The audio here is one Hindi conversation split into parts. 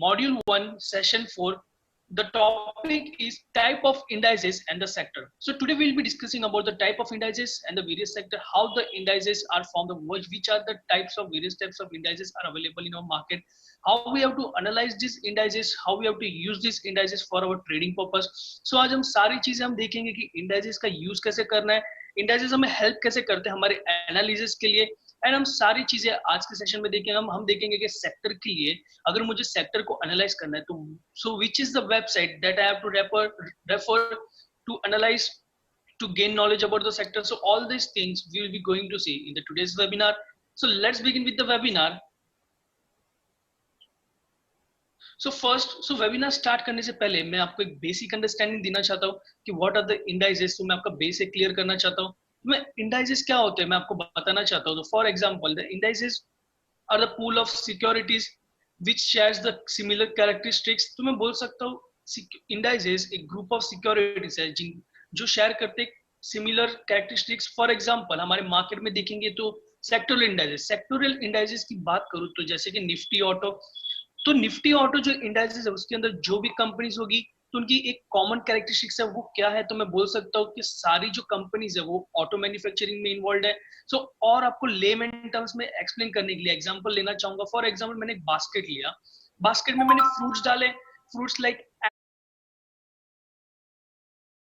Module 1, Session 4. The topic is type of indices and the sector. So today we'll be discussing about the type of indices and the various sector, how the indices are formed, which are the various types of indices are available in our market, how we have to analyze these indices, how we have to use these indices for our trading purpose. So आज हम सारी चीजें हम देखेंगे कि indices का use कैसे करना है, indices हमें help कैसे करते हैं हमारे analysis के लिए, एंड हम सारी चीजें आज के सेशन में देखेंगे. हम देखेंगे कि सेक्टर के लिए अगर मुझे सेक्टर को एनालाइज करना है तो so which is the website that I have to refer to analyse to gain knowledge about the sector. So all these things we will be going to see in the today's webinar. So let's begin with the webinar. So first, webinar start करने से पहले मैं आपको एक बेसिक अंडरस्टैंडिंग देना चाहता हूँ कि व्हाट आर द इंडाइसेस. तो मैं आपका बेसिक क्लियर करना चाहता हूँ. मैं इंडाइसेस क्या होते हैं मैं आपको बताना चाहता हूँ. तो for example the indices are the pool of securities which shares the similar characteristics. तो मैं बोल सकता हूँ इंडाइसेस एक ग्रुप ऑफ सिक्योरिटीज है जो शेयर करते हैं सिमिलर कैरेक्टरिस्टिक्स. फॉर एग्जांपल हमारे मार्केट में देखेंगे तो सेक्टोरल इंडाइसेस की बात करूँ तो जैसे कि निफ्टी ऑटो. तो निफ्टी ऑटो जो इंडाइसेस है उसके अंदर जो भी कंपनीज होगी तो उनकी एक कॉमन कैरेक्टरिस्टिक्स है वो क्या है. तो मैं बोल सकता हूँ कि सारी जो कंपनीज है वो ऑटो मैन्युफैक्चरिंग में इन्वॉल्व है. सो और आपको लेमैन टर्म्स में एक्सप्लेन करने के लिए एग्जांपल लेना चाहूंगा. फॉर एग्जांपल मैंने एक बास्केट लिया, बास्केट में मैंने फ्रूट्स डाले, फ्रूट्स लाइक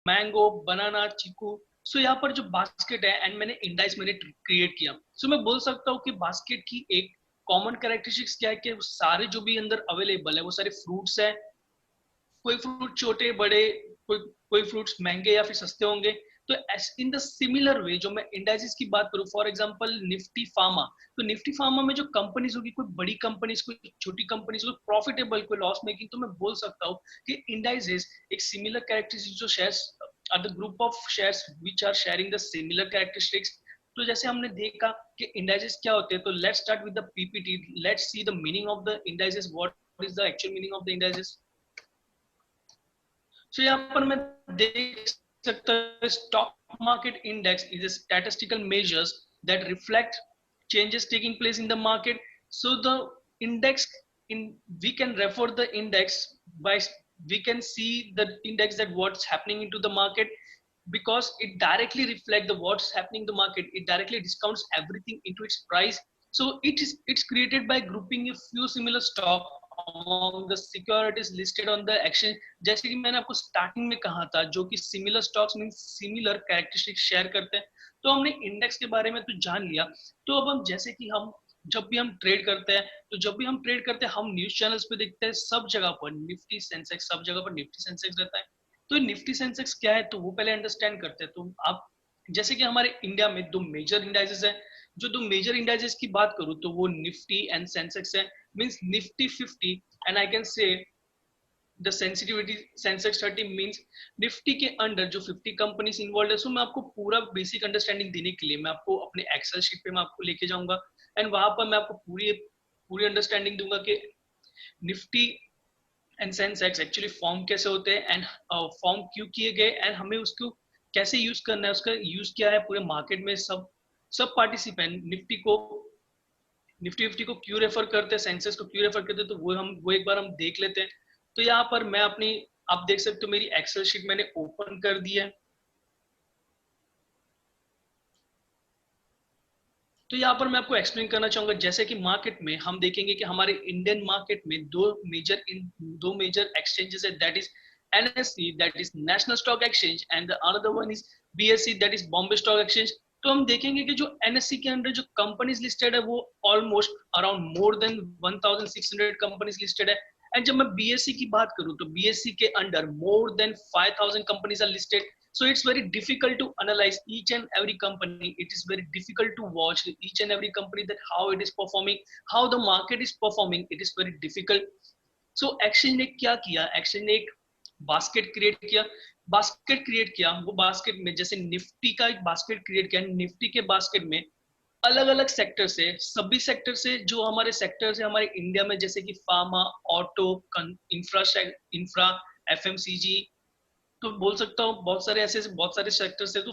मैंगो, बनाना, चीकू. सो यहाँ पर जो बास्केट है एंड मैंने इंडाइस क्रिएट किया. सो मैं बोल सकता हूँ कि बास्केट की एक कॉमन कैरेक्टरिस्टिक्स क्या है कि सारे जो भी अंदर अवेलेबल है वो सारे फ्रूट्स है. कोई फ्रूट छोटे बड़े, कोई फ्रूट्स महंगे या फिर सस्ते होंगे. तो इन द सिमिलर वे जो मैं इंडाइसेस की बात करूं फॉर एग्जांपल निफ्टी फार्मा, तो निफ्टी फार्मा में जो कंपनीज होगी कोई बड़ी कंपनीज कोई छोटी कंपनीज कोई प्रॉफिटेबल कोई लॉस मेकिंग, तो मैं बोल सकता हूं कि इंडाइसेस एक सिमिलर कैरेक्टरिस्टिक्स जो shares are the group of shares which are sharing the similar characteristics. तो जैसे हमने देखा कि इंडाइसेस क्या होते हैं तो let's start with the PPT. Let's see the meaning of the indices. What is the actual meaning of the indices. So यहाँ पर मैं देख सकता हूँ stock market index is a statistical measures that reflect changes taking place in the market. So the index we can refer the index by we can see the index that what's happening into the market because it directly reflect the what's happening in the market. It directly discounts everything into its price. So it's created by grouping a few similar stock among the securities listed on the exchange. जैसे कि मैंने आपको स्टार्टिंग में कहा था जो कि similar stocks means similar characteristics share करते हैं. तो हमने इंडेक्स के बारे में तो जान लिया. तो अब हम जैसे कि हम जब भी हम ट्रेड करते हैं तो जब भी हम ट्रेड करते हैं हम न्यूज चैनल्स पे देखते हैं सब जगह पर निफ्टी सेंसेक्स, सब जगह पर निफ्टी सेंसेक्स रहता है. तो निफ्टी सेंसेक्स क्या है तो वो पहले अंडरस्टैंड करते हैं. तो आप जैसे कि हमारे इंडिया में दो मेजर इंडाइसेस है. जो दो मेजर इंडाइसेस की बात करूं तो वो निफ्टी एंड सेंसेक्स है. Means Nifty 50 and I can से the sensitivity Sensex 30 means Nifty के अंडर जो 50 कंपनीज इन्वॉल्व है. सो मैं आपको पूरा बेसिक अंडरस्टैंडिंग देने के लिए मैं आपको अपने एक्सेल शीट पे मैं आपको लेके जाऊंगा एंड वहां पर मैं आपको पूरी अंडरस्टैंडिंग दूंगा कि Nifty and Sensex actually form कैसे होते हैं एंड फॉर्म क्यों किए गए एंड हमें उसको कैसे यूज करना है, उसका यूज क्या है पूरे मार्केट में. सब पार्टिसिपेंट निफ्टी 50 को क्यों रेफर करते हैं, सेंसेस को क्यों रेफर करते हैं, तो वो एक बार हम देख लेते हैं. तो यहाँ पर मैं आप देख सकते हो मेरी एक्सेल शीट मैंने ओपन कर दी है. तो यहाँ पर मैं आपको एक्सप्लेन करना चाहूंगा जैसे कि मार्केट में हम देखेंगे कि हमारे इंडियन मार्केट में दो मेजर एक्सचेंजेस है. That is NSE that is national stock exchange and the another one is BSE that is Bombay stock exchange. तो हम देखेंगे कि जो NSE के अंदर जो कंपनीज लिस्टेड है वो almost around more than 1600 companies listed है. एंड जब मैं BSE की बात करूं तो BSE के under more than 5000 companies are listed. So it's very difficult to analyze each and every company. It is very difficult to watch each and every company that how it is performing, how the market is performing. It is very difficult. So exchange ने क्या किया, exchange ने एक बास्केट क्रिएट किया. वो बास्केट में जैसे निफ्टी का एक बास्केट क्रिएट किया. निफ्टी के बास्केट में अलग अलग सेक्टर से सभी सेक्टर से जो हमारे सेक्टर्स है हमारे इंडिया में जैसे कि फार्मा, ऑटो, इंफ्रा, FMCG, तो बोल सकता हूँ बहुत सारे सेक्टर से. तो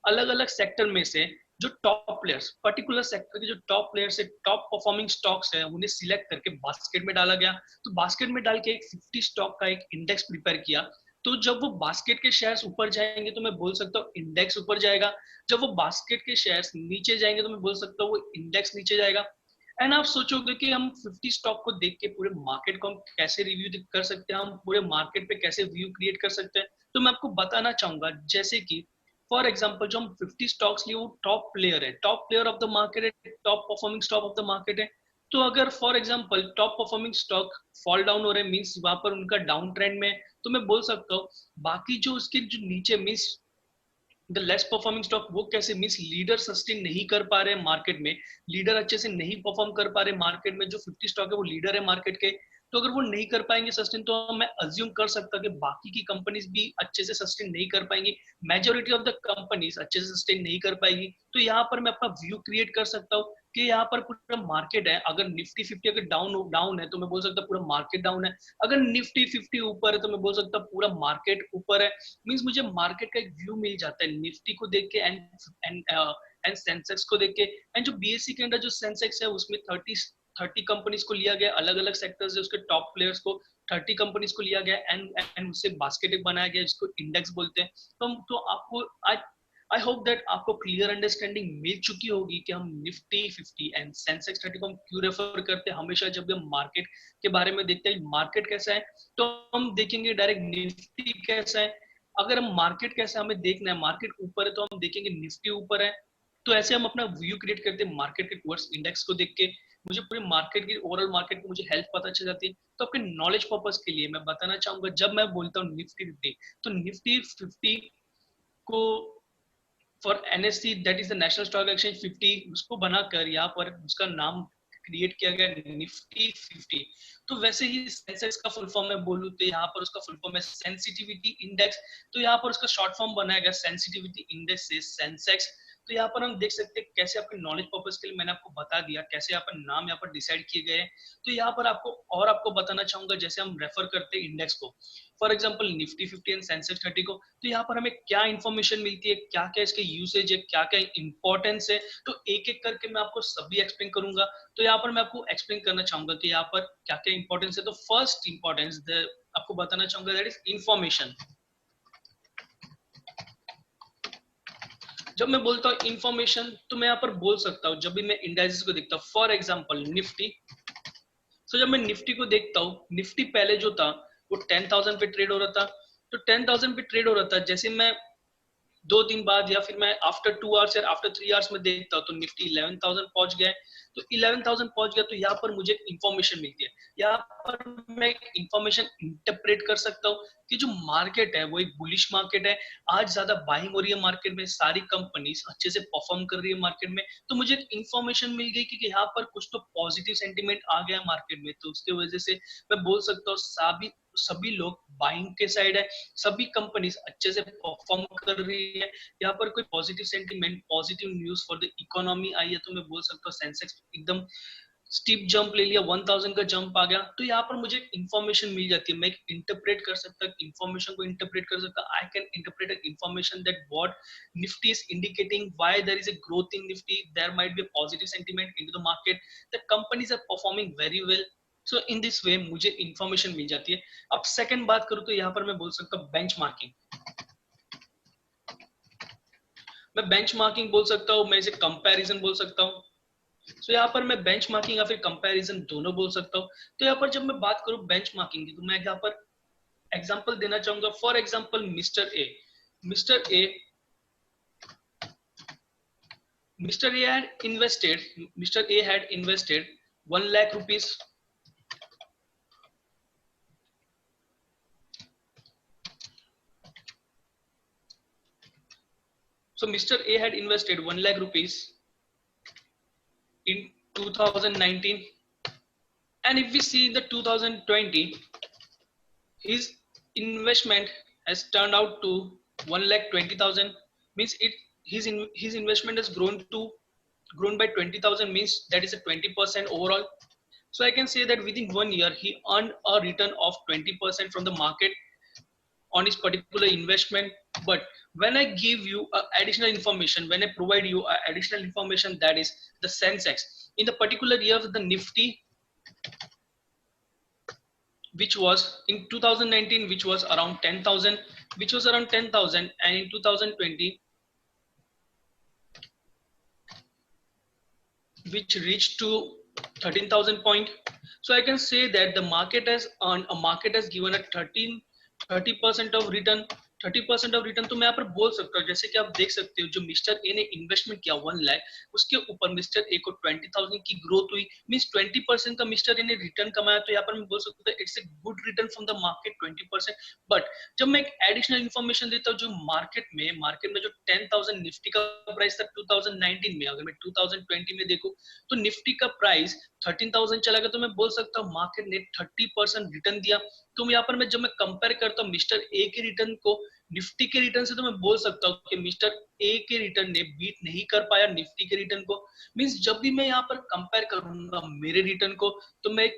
अलग अलग सेक्टर में से जो टॉप प्लेयर्स, पर्टिकुलर सेक्टर के जो टॉप प्लेयर्स है, टॉप परफॉर्मिंग स्टॉक्स है, उन्हें सिलेक्ट करके बास्केट में डाला गया। तो बास्केट में डाल के एक 50 स्टॉक का एक इंडेक्स प्रिपेयर किया। तो जब वो बास्केट के शेयर्स ऊपर जाएंगे तो मैं बोल सकता हूँ इंडेक्स ऊपर जाएगा, जब वो बास्केट के शेयर्स नीचे जाएंगे तो मैं बोल सकता हूँ वो इंडेक्स नीचे जाएगा। एंड आप सोचोगे कि हम 50 स्टॉक को देख के पूरे मार्केट को हम कैसे रिव्यू कर सकते हैं, हम पूरे मार्केट पे कैसे व्यू क्रिएट कर सकते हैं। तो मैं आपको बताना चाहूंगा, जैसे कि फॉर एग्जाम्पल जो हम 50 स्टॉक्स लिए वो टॉप प्लेयर है, top player of the market है, top performing stock of the market है। तो अगर for example top performing stock fall down हो रहे हैं, मीन्स वहां पर उनका डाउन ट्रेंड में, तो मैं बोल सकता हूँ बाकी जो उसके जो नीचे means the less performing stock, वो कैसे मीन्स लीडर सस्टेन नहीं कर पा रहे मार्केट में, लीडर अच्छे से नहीं परफॉर्म कर पा रहे मार्केट में, जो 50 स्टॉक है वो लीडर है मार्केट के। तो अगर वो नहीं कर पाएंगे सस्टेन, तो मैं अज्यूम कर सकता कि बाकी की कंपनीज भी अच्छे से सस्टेन नहीं कर पाएंगी, मेजोरिटी ऑफ द कंपनीज अच्छे से सस्टेन नहीं कर पाएगी। तो यहाँ पर मैं अपना व्यू क्रिएट कर सकता हूँ कि यहाँ पर पूरा मार्केट है, अगर निफ्टी 50 अगर डाउन डाउन है तो मैं बोल सकता पूरा मार्केट डाउन है, अगर निफ्टी 50 ऊपर है तो मैं बोल सकता पूरा मार्केट ऊपर है। मींस मुझे मार्केट का एक व्यू मिल जाता है निफ्टी को देख के एंड सेंसेक्स को देख के। एंड जो बीएससी के अंदर जो सेंसेक्स है उसमें 30 कंपनीज को लिया गया, अलग अलग सेक्टर्स है उसके टॉप प्लेयर्स को 30 कंपनीज को लिया गया एंड उससे बास्केट बनाया गया जिसको इंडेक्स बोलते हैं। तो आपको आई होप दैट आपको क्लियर अंडरस्टैंडिंग मिल चुकी होगी कि हम निफ्टी 50 एंड सेंसेक्स 30 को हम क्यों रेफर करते हैं। हमेशा जब हम मार्केट के बारे में देखते हैं मार्केट कैसा है तो हम देखेंगे डायरेक्ट निफ्टी कैसा है, अगर हम मार्केट कैसा हमें देखना है, मार्केट ऊपर है तो हम देखेंगे निफ्टी ऊपर है। तो ऐसे हम अपना व्यू क्रिएट करते हैं मार्केट के टुवर्ड्स इंडेक्स को देख के। मुझे पूरे मार्केट की ओवरऑल मार्केट की मुझे हेल्थ पता चल जाती है। तो आपके नॉलेज पर्पज के लिए मैं बताना चाहूंगा, जब मैं बोलता हूँ निफ्टी 50, तो निफ्टी 50 को for NSC that is the national stock exchange 50, उसको बनाकर यहाँ पर उसका नाम क्रिएट किया गया निफ्टी 50। तो वैसे ही सेंसेक्स का फुल फॉर्म मैं बोलूँ तो यहाँ पर उसका फुल फॉर्म है सेंसिटिविटी इंडेक्स। तो यहाँ पर उसका शॉर्ट फॉर्म बनाया गया सेंसिटिविटी इंडेक्स से सेंसेक्स। तो यहाँ पर हम देख सकते हैं कैसे आपके नॉलेज पर्पज के लिए मैंने आपको बता दिया कैसे यहाँ पर नाम यहाँ पर डिसाइड किए गए हैं। तो यहाँ पर आपको बताना चाहूंगा जैसे हम रेफर करते हैं इंडेक्स को, for example Nifty 50 and Sensex 30 को, तो यहाँ पर हमें क्या इन्फॉर्मेशन मिलती है, क्या क्या इसके यूसेज है, क्या क्या इंपॉर्टेंस है, तो एक एक करके मैं आपको सभी एक्सप्लेन करूंगा। तो यहाँ पर मैं आपको एक्सप्लेन करना चाहूंगा कि यहाँ पर क्या क्या इंपॉर्टेंस है। तो फर्स्ट इंपॉर्टेंस आपको बताना चाहूंगा दैट इज इंफॉर्मेशन। जब मैं बोलता हूँ इंफॉर्मेशन तो मैं यहाँ पर बोल सकता हूँ जब भी मैं इंडाइसेस को देखता हूँ, फॉर एग्जाम्पल निफ्टी। सो जब मैं निफ्टी को देखता हूँ, निफ्टी पहले जो था वो 10,000 पे ट्रेड हो रहा था। तो 10,000 पे ट्रेड हो रहा था, जैसे मैं 2 दिन बाद या फिर मैं आफ्टर 2 आवर्स या आफ्टर 3 आवर्स में देखता हूँ तो निफ्टी 11,000 पहुंच गया है। तो 11,000 पहुंच गया तो यहाँ पर मुझे इंफॉर्मेशन मिलती है, यहाँ पर मैं इंफॉर्मेशन इंटरप्रेट कर सकता हूँ कि जो मार्केट है वो एक बुलिश मार्केट है, आज ज्यादा बाइंग हो रही है मार्केट में, सारी कंपनीज अच्छे से परफॉर्म कर रही है मार्केट में। तो मुझे इंफॉर्मेशन मिल गई कि यहाँ पर कुछ तो पॉजिटिव सेंटीमेंट आ गया मार्केट में, तो उसके वजह से मैं बोल सकता हूँ सभी लोग बाइंग के साइड है, सभी कंपनीज अच्छे से परफॉर्म कर रही है। यहाँ पर कोई positive sentiment, positive news for the economy I है, तो मैं बोल सकता हूँ सेंसेक्स एकदम स्टीप जंप ले लिया, 1000 का जंप आ गया। तो यहाँ पर मुझे इंफॉर्मेशन मिल जाती है, मैं इंटरप्रेट कर सकता, इंफॉर्मेशन को इंटरप्रेट कर सकता। I can interpret information that what Nifty is indicating, why there is a growth in Nifty, there might be a positive sentiment into the market, the companies are performing very well. So in this way मुझे इंफॉर्मेशन मिल जाती है। अब सेकंड बात करूं तो यहाँ पर मैं बोल सकता हूँ बेंचमार्किंग। मैं बेंचमार्किंग बोल सकता हूँ, मैं इसे कंपैरिजन बोल सकता हूँ। सो यहाँ पर मैं बेंचमार्किंग या फिर कंपैरिजन दोनों बोल सकता हूँ। तो यहाँ पर जब मैं बात करूँ बेंचमार्किंग की तो मैं यहाँ पर एग्जांपल देना चाहूंगा, for example mister A mister A had invested 1 lakh rupees. So Mr. A had invested 1 lakh rupees in 2019, and if we see in the 2020, his investment has turned out to 1,20,000. Means his investment has grown by 20,000, means that is a 20% overall. So I can say that within 1 year he earned a return of 20% from the market on his particular investment. But when I give you additional information, when I provide you additional information, that is the Sensex in the particular year, the Nifty, which was in 2019, which was around 10,000, and in 2020, which reached to 13,000 point. So I can say that the market has earned, a market has given a 30% of return, 30% of return. तो मैं यहाँ पर बोल सकता हूँ, जैसे कि आप देख सकते हो, जो मिस्टर ए ने इन्वेस्टमेंट किया 1 लाख, उसके ऊपर मिस्टर ए को 20,000 की ग्रोथ हुई, मींस 20% का मिस्टर ए ने रिटर्न कमाया। तो यहाँ पर मैं बोल सकता हूँ it's a good return from the market, 20%। But जब मैं एक एडिशनल इन्फॉर्मेशन देता हूँ, जो मार्केट में जो 10,000 निफ्टी का प्राइस था 2019 में, अगर मैं 2020 में देखूं तो निफ्टी का प्राइस 13,000 चला गया। तो मैं बोल सकता हूँ मार्केट ने 30% रिटर्न दिया। तो यहाँ पर मैं जब मैं कंपेयर करता हूँ मिस्टर ए के रिटर्न को निफ्टी के रिटर्न से, तो मैं बोल सकता हूँ कि मिस्टर ए के रिटर्न ने बीट नहीं कर पाया निफ्टी के रिटर्न को। मींस जब भी मैं यहाँ पर कंपेयर करूंगा मेरे रिटर्न को, तो मैं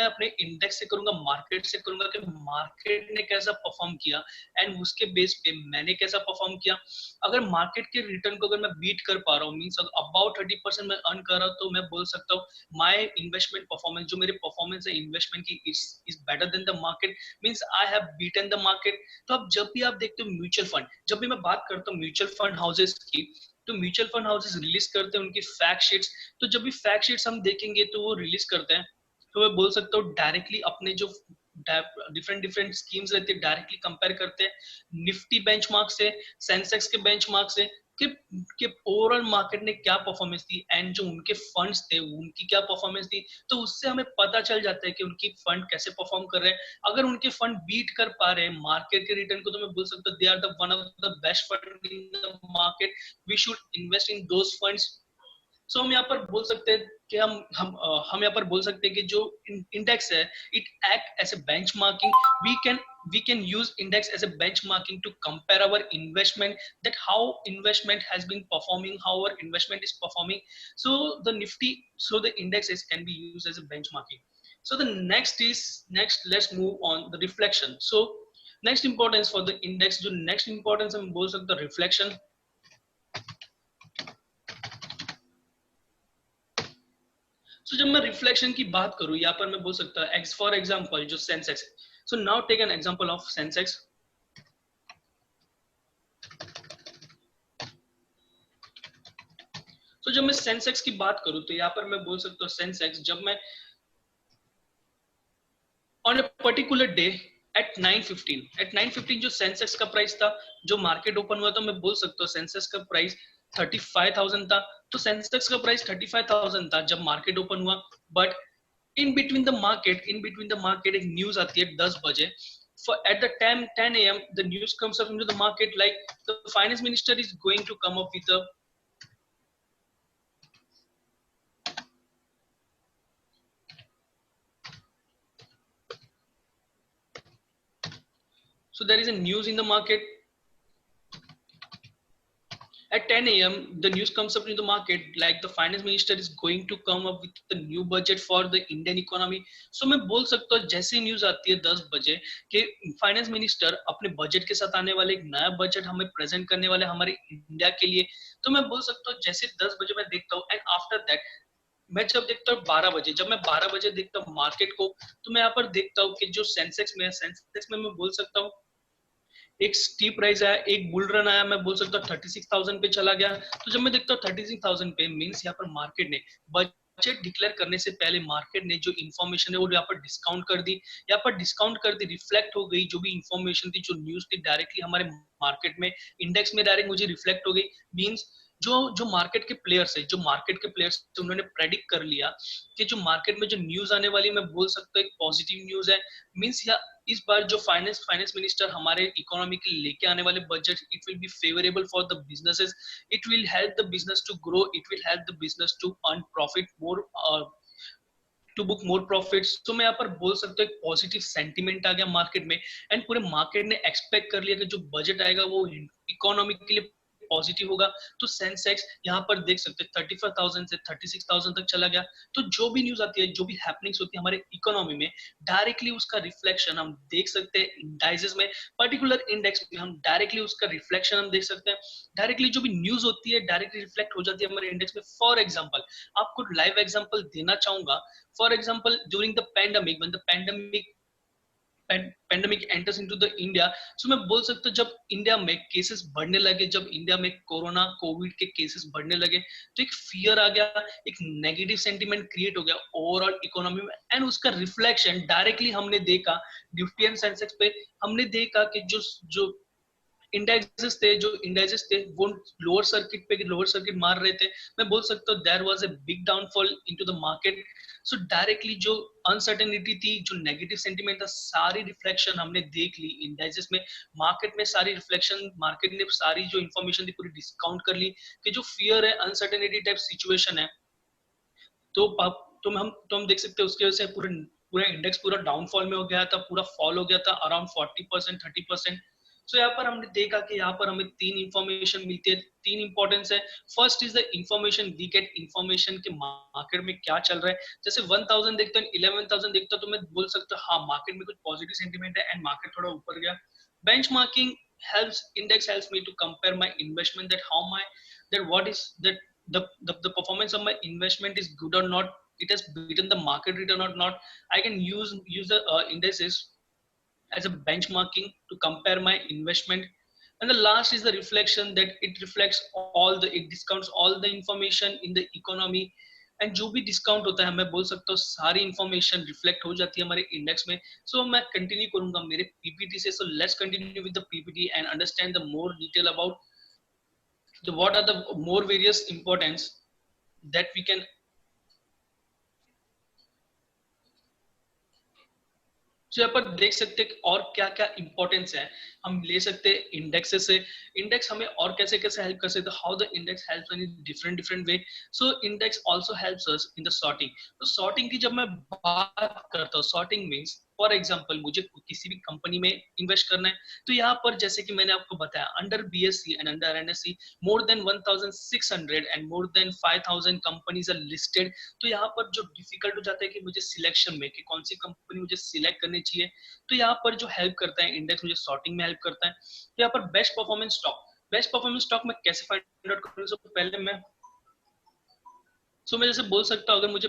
अपने इंडेक्स से करूंगा, मार्केट से करूंगा कि मार्केट ने कैसा परफॉर्म किया, एंड उसके बेस पे मैंने कैसा परफॉर्म किया। अगर मार्केट के रिटर्न को अगर मैं बीट कर पा रहा हूँ, मींस अबाउट 30% मैं अर्न कर रहा हूँ, तो मैं बोल सकता हूँ माय इन्वेस्टमेंट परफॉर्मेंस, जो मेरी परफॉर्मेंस है इन्वेस्टमेंट की, is better than the market, means I have beaten the market. तो अब जब भी आप देखते हो म्यूचुअल फंड, जब भी मैं बात करता हूँ म्यूचुअल फंड हाउसेस की, तो म्यूचुअल फंड हाउसेस रिलीज करते हैं उनकी फैक्ट शीट्स। तो जब भी फैक्ट शीट्स हम देखेंगे तो वो रिलीज करते हैं, तो मैं बोल सकता हूँ डायरेक्टली अपने जो डिफरेंट डिफरेंट स्कीम्स रहती है डायरेक्टली कंपेयर करते हैं निफ्टी बेंचमार्क से, सेंसेक्स के बेंचमार्क से, कि ओवरऑल मार्केट ने क्या परफॉर्मेंस दी, एंड जो उनके फंड्स थे उनकी क्या परफॉर्मेंस दी। तो उससे हमें पता चल जाता है कि उनकी फंड कैसे परफॉर्म कर रहे हैं। अगर उनके फंड बीट कर पा रहे हैं मार्केट के रिटर्न को, तो मैं बोल सकता हूँ they are the one of the best fund in the market, we should invest in those funds. So हम यहाँ पर बोल सकते हैं कि हम यहाँ पर बोल सकते हैं कि जो इंडेक्स है, it act as a benchmarking. we can use index as a benchmarking to compare our investment, that how investment has been performing, how our investment is performing. So the nifty, so the indexes can be used as a benchmarking. So the next let's move on the reflection. So next importance for the index, जो next importance हम बोल सकते हैं reflection। सो जब मैं रिफ्लेक्शन की बात करूं, यहाँ पर मैं बोल सकता हूँ फॉर एग्जांपल जो Sensex, so now take an example of Sensex. तो जब मैं सेंसेक्स की बात करूं तो यहाँ पर मैं बोल सकता हूँ सेंसेक्स, जब मैं on a particular day at 9:15 जो सेंसेक्स का प्राइस था, जो मार्केट ओपन हुआ, तो मैं बोल सकता हूँ सेंसेक्स का प्राइस 35,000 था। तो सेंसेक्स का प्राइस 35,000 था जब मार्केट ओपन हुआ। But in between the market एक न्यूज आती है 10 बजे, for at the 10 a.m. the news comes up into the market like the finance minister is going to come up with a, so there is a news in the market at 10 a.m. the news comes up in the market like the finance minister is going to come up with the new budget for the Indian economy. So मैं बोल सकता हूँ जैसे न्यूज आती है 10 बजे कि फाइनेंस मिनिस्टर अपने बजट के साथ आने वाले एक नया बजट हमें प्रेजेंट करने वाले हमारे इंडिया के लिए, तो मैं बोल सकता हूँ जैसे 10 बजे मैं देखता हूँ, एंड आफ्टर दैट मैं जब देखता हूँ 12 बजे, जब मैं 12 बजे देखता हूँ मार्केट को, तो मैं यहाँ पर देखता हूँ कि जो सेंसेक्स में मैं बोल सकता हूँ एक स्टीप राइज आया, एक बुल रन आया, मैं बोल सकता हूँ 36,000 पे चला गया। तो जब मैं देखता हूँ 36,000 पे, मीन्स यहाँ पर मार्केट ने बजट डिक्लेयर करने से पहले मार्केट ने जो इन्फॉर्मेशन है वो यहाँ पर डिस्काउंट कर दी, यहाँ पर डिस्काउंट कर दी, रिफ्लेक्ट हो गई जो भी इन्फॉर्मेशन थी, जो न्यूज थी डायरेक्टली हमारे मार्केट में, इंडेक्स में डायरेक्ट मुझे रिफ्लेक्ट हो गई। मीन्स जो जो मार्केट के प्लेयर्स है, जो मार्केट के प्लेयर्स उन्होंने प्रेडिक्ट कर लिया कि जो मार्केट में जो न्यूज आने वाली, मैं बोल सकता हूँ एक पॉजिटिव न्यूज है। मीन्स इस बार जो फाइनेंस मिनिस्टर हमारे इकोनॉमी के लिए लेके आने वाले budget, it will be favourable for the businesses, it will help the business to grow, it will help the business to earn profit more, to book more profits. तो मैं यहाँ पर बोल सकता हूँ एक पॉजिटिव सेंटीमेंट आ गया मार्केट में, एंड पूरे मार्केट ने एक्सपेक्ट कर लिया कि जो बजट आएगा वो इकोनॉमी के लिए पॉजिटिव होगा। तो सेंसेक्स यहाँ पर देख सकते हैं 35,000 से 36,000 तक चला गया। तो जो भी न्यूज आती है, जो भी हैपनिंग्स होती है हमारे इकोनॉमी में, डायरेक्टली उसका रिफ्लेक्शन हम देख सकते हैं इंडाइसेस में, पर्टिकुलर इंडेक्स में हम डायरेक्टली उसका रिफ्लेक्शन हम देख सकते हैं। डायरेक्टली जो भी न्यूज होती है डायरेक्टली रिफ्लेक्ट हो जाती है हमारे इंडेक्स में। फॉर एग्जाम्पल, आपको लाइव एग्जाम्पल देना चाहूंगा। For example, during the pandemic, when the pandemic enters into the India, so मैं बोल सकता हूँ जब इंडिया में केसेस बढ़ने लगे, जब इंडिया में कोरोना कोविड के केसेस बढ़ने लगे, तो एक फियर आ गया, एक नेगेटिव सेंटीमेंट क्रिएट हो गया ओवरऑल इकोनॉमी में, एंड उसका रिफ्लेक्शन डायरेक्टली हमने देखा निफ्टी एंड सेंसेक्स पे। हमने देखा कि जो जो इंडाइसेस थे वो लोअर सर्किट मार रहे थे। मैं बोल सकता हूँ there was a big downfall into the market. So directly जो अनसर्टेनिटी थी, जो नेगेटिव सेंटीमेंट था, सारी रिफ्लेक्शन हमने देख ली इंडाइसेस में, मार्केट में सारी रिफ्लेक्शन, मार्केट ने सारी जो इन्फॉर्मेशन थी पूरी डिस्काउंट कर ली कि जो फियर है, अनसर्टेनिटी टाइप सिचुएशन है, तो हम देख सकते हैं उसकी वजह से पूरे पूरा इंडेक्स पूरा डाउनफॉल में हो गया था, पूरा फॉल हो गया था अराउंड 40% 30%। सो यहाँ पर हमने देखा कि यहाँ पर हमें तीन इंफॉर्मेशन मिलती है, तीन इंपॉर्टेंस है। First is the information, we get information के मार्केट में क्या चल रहा है। जैसे 1000 देखते हैं, 11,000 देखता हूं, तो मैं बोल सकता हूँ हाँ मार्केट में कुछ पॉजिटिव सेंटीमेंट है एंड मार्केट थोड़ा ऊपर गया। Benchmarking helps, index helps me to compare my investment, that how my, that what is that the performance of my investment is good or not, it has beaten the market return or not. I can use the indices as a benchmarking to compare my investment. And the last is the reflection, that it reflects all the, it discounts all the information in the economy, and जो भी डिस्काउंट होता है मैं बोल सकता हूँ सारी इंफॉर्मेशन रिफ्लेक्ट हो जाती है हमारे इंडेक्स में। सो मैं कंटिन्यू करूंगा मेरे पीपीटी से। So let's continue with the PPT and understand the more detail about the what are the more various importance that we can। तो यहाँ पर देख सकते हैं और क्या क्या इंपॉर्टेंस है हम ले सकते हैं इंडेक्स से। इंडेक्स हमें और कैसे कैसे हेल्प कर सकते हैं, how the index helps in different different way. So index also helps us in the sorting. तो सॉर्टिंग की जब मैं बात करता हूँ, सॉर्टिंग मींस फॉर एग्जांपल मुझे किसी भी कंपनी में इन्वेस्ट करना है, तो यहाँ पर जैसे कि मैंने आपको बताया under BSC and under NSC more than 1600 and more than 5000 companies are listed. तो यहाँ पर जो डिफिकल्ट हो जाता है कि मुझे सिलेक्शन में कि कौन सी कंपनी मुझे सिलेक्ट करनी चाहिए, तो यहाँ पर जो हेल्प करता है इंडेक्स, मुझे सॉर्टिंग में हेल्प करता है। तो यहाँ पर best performance stock, best performance stock में कैसे फाइंड आउट करूँ, सबसे पहले मैं जैसे बोल सकता हूँ अगर मुझे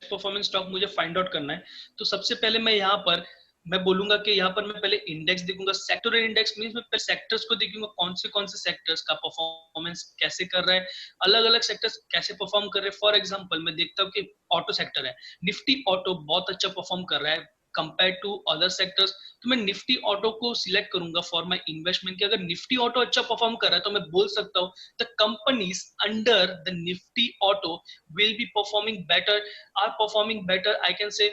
परफॉर्मेंस स्टॉक मुझे फाइंड आउट करना है, तो सबसे पहले मैं यहाँ पर मैं बोलूंगा कि यहाँ पर मैं पहले इंडेक्स देखूंगा। सेक्टोरल इंडेक्स मींस मैं पहले सेक्टर्स को देखूंगा, कौन से सेक्टर्स का परफॉर्मेंस कैसे कर रहा है, अलग अलग सेक्टर्स कैसे परफॉर्म कर रहे हैं। फॉर एग्जांपल मैं देखता हूँ कि ऑटो सेक्टर है, निफ्टी ऑटो बहुत अच्छा परफॉर्म कर रहा है कंपेयर टू अदर सेक्टर्स, तो मैं निफ्टी ऑटो को सिलेक्ट करूंगा फॉर माय इन्वेस्टमेंट। कि अगर निफ्टी ऑटो अच्छा परफॉर्म कर रहा है तो मैं बोल सकता हूँ the companies under the Nifty auto will be performing better, are performing better, I can say।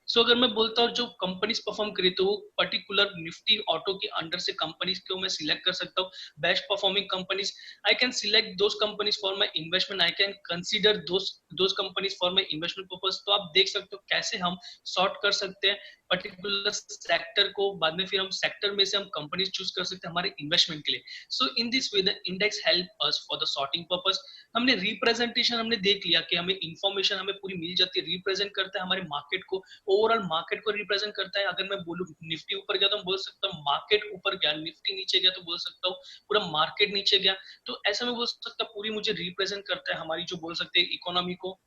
सो अगर मैं बोलता हूँ जो कंपनीज परफॉर्म करी, तो वो पर्टिकुलर निफ्टी ऑटो के अंडर से कंपनीज को मैं सिलेक्ट कर सकता हूँ best performing companies. I can select those companies for my investment, I can consider those companies for my investment purpose. तो आप देख सकते हो कैसे हम सॉर्ट कर सकते हैं पर्टिकुलर सेक्टर को, बाद में फिर हम सेक्टर में से हम कंपनीज चूज कर सकते हैं हमारे इन्वेस्टमेंट के लिए। So in this way the index help us for the sorting purpose. हमने रिप्रेजेंटेशन हमने देख लिया कि हमें इंफॉर्मेशन हमें पूरी मिल जाती है, रिप्रेजेंट करता है हमारे मार्केट को, ओवरऑल मार्केट को रिप्रेजेंट करता है। अगर मैं बोलूं निफ्टी ऊपर गया तो मैं बोल सकता हूँ मार्केट ऊपर गया, निफ्टी नीचे गया तो बोल सकता हूँ पूरा मार्केट नीचे गया। तो ऐसा मैं बोल सकता हूँ पूरी मुझे रिप्रेजेंट करता है हमारी जो बोल सकते हैं इकोनॉमी को,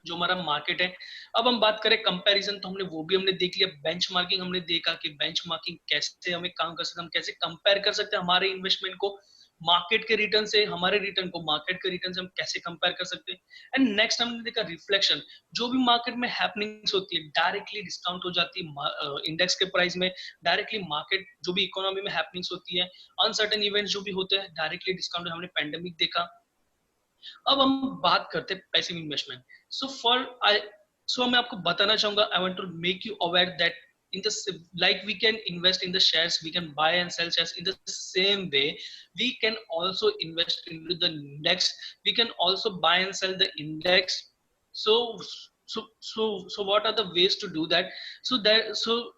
जो हमारा मार्केट है। अब हम बात करें कंपैरिजन, तो हमने वो भी हमने देख लिया। बेंचमार्किंग हमने देखा कि बेंचमार्किंग कैसे हमें काम कर सकते हैं, हम कैसे कंपेयर कर सकते हैं हमारे इन्वेस्टमेंट को मार्केट के रिटर्न से, हमारे रिटर्न को मार्केट के रिटर्न से हम कैसे कंपेयर कर सकते हैं। एंड नेक्स्ट हमने देखा रिफ्लेक्शन, जो भी मार्केट में हैपनिंग्स होती है डायरेक्टली डिस्काउंट हो जाती है इंडेक्स के प्राइस में। डायरेक्टली मार्केट जो भी इकोनॉमी में हैपनिंग्स होती है, अनसर्टेन इवेंट्स जो भी होते हैं डायरेक्टली डिस्काउंट, हमने पेंडेमिक देखा। अब हम बात करते हैं passive investment. So for I so मैं आपको बताना चाहूंगा, I want to make you aware that in the like we can invest in the shares, we can buy and sell shares, in the same way we can also invest into the index, we can also buy and sell the index। so So what are the ways to do that? So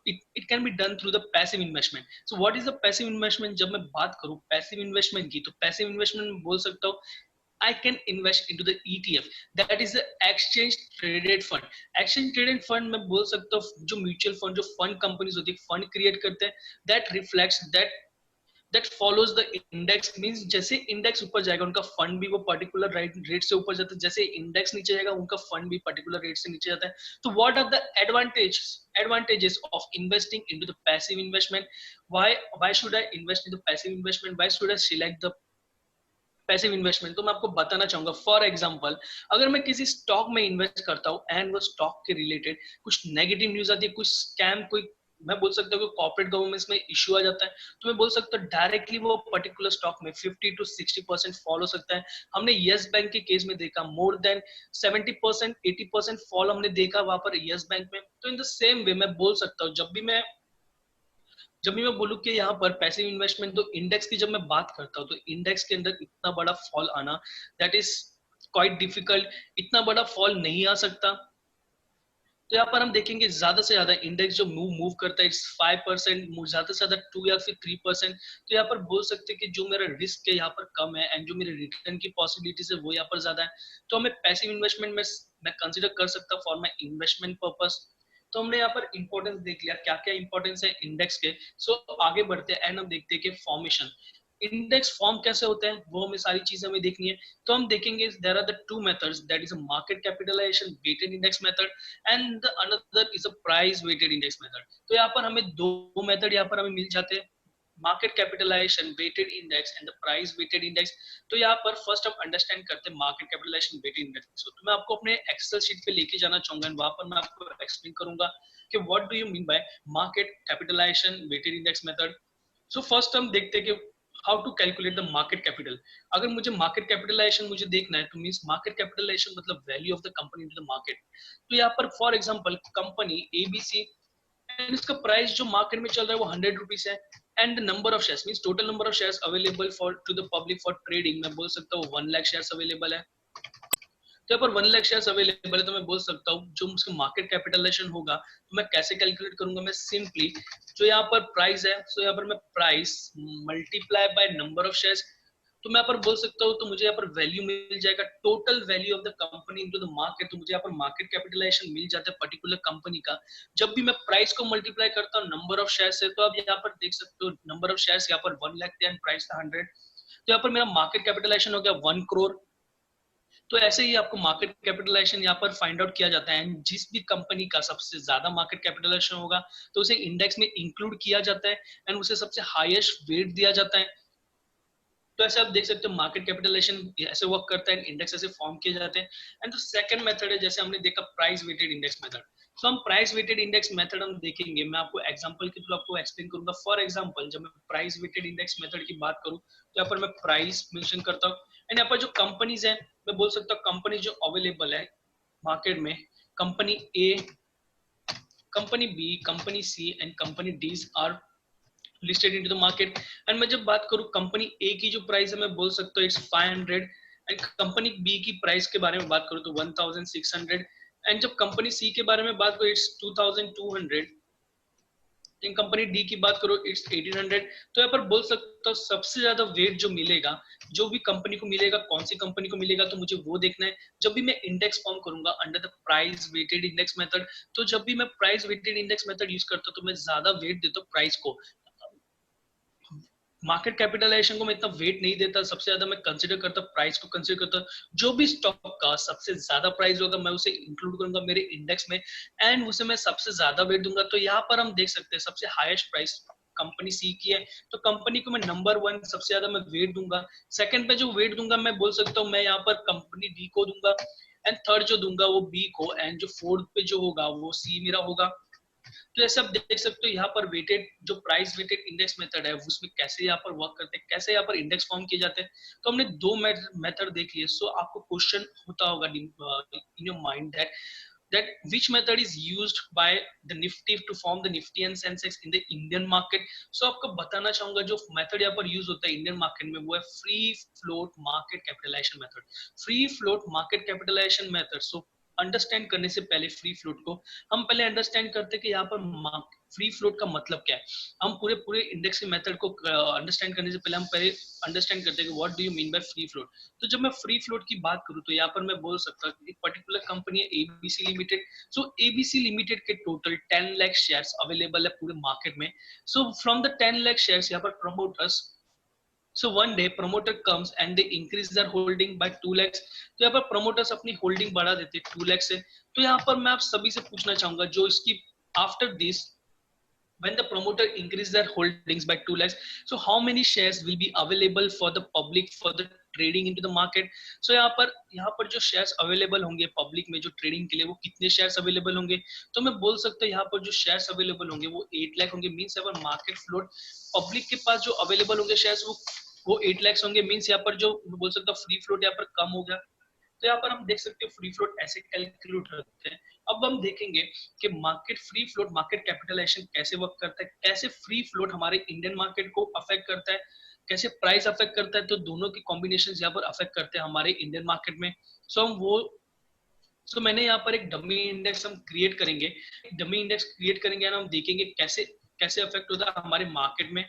it can be done through the passive investment. So what is the passive investment? जब मैं बात करूँ passive investment की, तो passive investment में बोल सकता हूँ I can invest into the ETF, that is the exchange traded fund. Exchange traded fund में बोल सकता हूँ जो म्यूचुअल फंड, जो फंड कंपनीज होती है, फंड क्रिएट करते हैं, that reflects that follows the index, means जैसे इंडेक्स ऊपर जाएगा उनका फंड भी वो पर्टिकुलर रेट से ऊपर जाता है, जैसे इंडेक्स नीचे जाएगा उनका फंड भी पर्टिकुलर रेट से नीचे जाता है. तो what are the advantages of investing into the passive investment? Why should I invest in the passive investment? Why should I select the passive investment? तो मैं आपको बताना चाहूंगा. फॉर एग्जांपल, अगर मैं किसी स्टॉक में इन्वेस्ट करता हूँ एंड वो स्टॉक के रिलेटेड कुछ नेगेटिव न्यूज आती है, कुछ स्कैम, कोई मैं बोल सकता हूँ कि कॉर्पोरेट गवर्नेंस में इश्यू आ जाता है, तो मैं बोल सकता हूँ डायरेक्टली वो पर्टिकुलर स्टॉक में 50 to 60% फॉल हो सकता है. हमने यस बैंक के केस में देखा, मोर देन 70% 80% फॉल हमने देखा वहां पर यस बैंक में. तो इन द सेम वे मैं बोल सकता हूँ, जब भी मैं बोलूँ कि यहाँ पर पैसिव इन्वेस्टमेंट, तो इंडेक्स की जब मैं बात करता हूँ, तो इंडेक्स के अंदर इतना बड़ा फॉल आना, दैट इज क्वाइट डिफिकल्ट. इतना बड़ा फॉल नहीं आ सकता. तो यहाँ पर हम देखेंगे ज्यादा से ज्यादा इंडेक्स जो मूव करता है इट्स 5%, ज्यादा से ज्यादा 2 या फिर 3%. तो यहाँ पर बोल सकते हैं कि जो मेरा रिस्क है यहाँ पर कम है एंड जो मेरे रिटर्न की पॉसिबिलिटीज है वो यहाँ पर ज्यादा है. तो हमें पैसिव इन्वेस्टमेंट में मैं कंसिडर कर सकता हूँ फॉर माई इन्वेस्टमेंट पर्पस. तो हमने यहाँ पर इंपॉर्टेंस देख लिया, क्या क्या इंपॉर्टेंस है इंडेक्स के. सो आगे बढ़ते हैं एंड हम देखते हैं कि फॉर्मेशन, इंडेक्स फॉर्म कैसे होते हैं, वो हमें सारी चीजें हमें देखनी है. तो हम देखेंगे there are the two methods, that is a market capitalisation weighted index method and the another is a price weighted index method. तो यहाँ पर हमें दो मेथड यहाँ पर हमें मिल जाते हैं, market capitalisation weighted index and the price weighted index. तो यहाँ पर फर्स्ट हम अंडरस्टैंड करते हैं मार्केट कैपिटलाइजेशन वेटेड इंडेक्स. तो मैं आपको अपने एक्सेल शीट पे लेके जाना चाहूंगा, वहां पर मैं आपको एक्सप्लेन करूंगा कि what do you mean by market capitalisation weighted index method. So first हम देखते हैं कि how to calculate the market capital. अगर मुझे मार्केट कैपिटलाइजेशन मुझे देखना है, तो मींस मार्केट कैपिटलाइजेशन मतलब value of the company in the market. So यहाँ पर for example company ABC and इसका प्राइस जो मार्केट में चल रहा है वो 100 रुपीज है, and the number of shares means total number of shares available for to the public for trading, मैं बोल सकता हूँ 1 लाख शेयर्स अवेलेबल है. तो यहाँ पर 1 लाख शेयर्स अवेलेबल है, तो मैं बोल सकता हूँ जो उसका मार्केट कैपिटलाइजेशन होगा, तो मैं कैसे कैलकुलेट करूंगा, मैं सिंपली जो यहाँ पर प्राइस है, सो यहाँ पर मैं price multiply by number of shares. तो मैं यहाँ पर बोल सकता हूँ, तो मुझे यहाँ पर वैल्यू मिल जाएगा total value of the company into the market. तो मुझे यहाँ पर मार्केट कैपिटलाइजेशन मिल जाता है पर्टिकुलर कंपनी का. जब भी मैं प्राइस को मल्टीप्लाई करता हूँ नंबर ऑफ शेयर से, तो आप यहाँ पर देख सकते हो नंबर ऑफ शेयर्स यहाँ पर 1 लाख थे एंड प्राइस था 100. तो यहाँ पर मेरा मार्केट कैपिटलाइजेशन हो गया 1 करोड़. तो ऐसे ही आपको मार्केट कैपिटलाइजेशन यहाँ पर फाइंड आउट किया जाता है, जिस भी कंपनी का सबसे ज्यादा मार्केट कैपिटलाइजेशन होगा तो उसे इंडेक्स में इंक्लूड किया जाता है एंड उसे सबसे हाईएस्ट वेट दिया जाता है. तो ऐसे आप देख सकते हो मार्केट कैपिटलाइजेशन ऐसे वर्क करता है, इंडेक्स ऐसे फॉर्म किए जाते हैं. एंड तो सेकंड मेथड है, जैसे हमने देखा प्राइस वेटेड इंडेक्स मेथड. तो हम प्राइस वेटेड इंडेक्स मेथड हम देखेंगे, मैं आपको एग्जांपल के थ्रू आपको एक्सप्लेन करूंगा. फॉर एग्जांपल जब मैं प्राइस वेटेड इंडेक्स मेथड की बात करूं, तो यहाँ पर मैं प्राइस मेंशन करता हूँ एंड यहाँ पर जो कंपनीज है, मैं बोल सकता हूँ कंपनी जो अवेलेबल है मार्केट में, company A, company B, company C and company D are listed into the market. And मैं जब बात करूं कंपनी ए की जो प्राइस है, मैं बोल सकता हूँ इट्स 500 एंड कंपनी बी की प्राइस के बारे में बात करूं तो 1600 एंड जब कंपनी सी के बारे में बात करूं इट्स 2200. इन कंपनी डी की बात करो इट्स 1800. तो यहाँ पर बोल सकता हूँ सबसे ज्यादा वेट जो मिलेगा, जो भी कंपनी को मिलेगा, कौन सी कंपनी को मिलेगा, तो मुझे वो देखना है. जब भी मैं इंडेक्स फॉर्म करूंगा under the price weighted index method, तो जब भी मैं price weighted index method use करता हूँ तो मैं ज्यादा वेट देता हूँ प्राइस को. मार्केट कैपिटलाइजेशन को मैं इतना वेट नहीं देता, सबसे ज्यादा मैं कंसीडर करता प्राइस को कंसीडर करता. जो भी स्टॉक का सबसे ज्यादा प्राइस होगा मैं उसे इंक्लूड करूंगा मेरे इंडेक्स में एंड उसे मैं सबसे ज्यादा वेट दूंगा. तो यहाँ पर हम देख सकते हैं सबसे हाईएस्ट प्राइस कंपनी सी की है, तो कंपनी को मैं नंबर 1 सबसे ज्यादा मैं वेट दूंगा. सेकंड पे जो वेट दूंगा मैं बोल सकता हूँ मैं यहाँ पर कंपनी डी को दूंगा एंड थर्ड जो दूंगा वो बी को एंड जो फोर्थ पे जो होगा वो सी मेरा होगा. तो ऐसे आप देख सकते हो यहाँ पर वेटेड जो प्राइस वेटेड इंडेक्स मेथड है उसमें कैसे यहाँ पर वर्क करते हैं, कैसे यहाँ पर इंडेक्स फॉर्म किए जाते हैं. तो हमने दो मेथड देख लिए. सो आपको क्वेश्चन होता होगा in your mind that which method is used by the Nifty to form the Nifty and Sensex in the Indian market. So आपको बताना चाहूंगा जो मेथड यहाँ पर यूज होता है इंडियन मार्केट में वो है free float market capitalisation method. Free float market capitalisation method. So understand करने से पहले फ्री फ्लोट को हम पहले अंडरस्टैंड करते हैं कि यहाँ पर फ्री फ्लोट का मतलब क्या है। हम पूरे पूरे इंडेक्स के मेथड को अंडरस्टैंड करने से पहले हम पहले अंडरस्टैंड करते हैं कि what do you mean by free float. तो जब मैं फ्री फ्लोट की बात करूँ तो यहाँ पर मैं बोल सकता हूँ कि पर्टिकुलर कंपनी है एबीसी लिमिटेड। सो एबीसी लिमिटेड के टोटल 10 लाख शेयर्स अवेलेबल है पूरे मार्केट में। So from the 10 lakh shares यहाँ पर promoters, so one day promoter comes and they increase their holding by 2 lakhs। तो यहाँ पर promoters अपनी holding बढ़ा देते 2 लाख से। तो यहाँ पर मैं आप सभी से पूछना चाहूंगा जो इसकी after this when the promoter increase their holdings by 2 lakhs, so how many shares will be available for the public for the trading into the market। so यहाँ पर जो shares available होंगे public में जो trading के लिए वो कितने shares available होंगे। तो मैं बोल सकता हूँ यहाँ पर जो shares available होंगे वो 8 लाख होंगे। मीन्स यहाँ पर market float public के पास जो available होंगे shares वो 8 lakhs होंगे। मीन्स यहाँ पर जो मैं बोल सकता हूँ free float यहाँ पर कम हो गया। तो यहाँ पर हम देख सकते हो फ्री फ्लोट ऐसे कैलकुलेट होते हैं। अब हम देखेंगे कि market free float market capitalisation कैसे वर्क करता है, कैसे फ्री फ्लोट हमारे इंडियन मार्केट को अफेक्ट करता है, कैसे प्राइस अफेक्ट करता है। तो दोनों की कॉम्बिनेशन यहाँ पर अफेक्ट करते हैं हमारे इंडियन मार्केट में। सो हम वो सो मैंने यहाँ पर एक डमी इंडेक्स हम क्रिएट करेंगे, डमी इंडेक्स क्रिएट करेंगे और हम देखेंगे कैसे कैसे अफेक्ट होता है हमारे मार्केट में।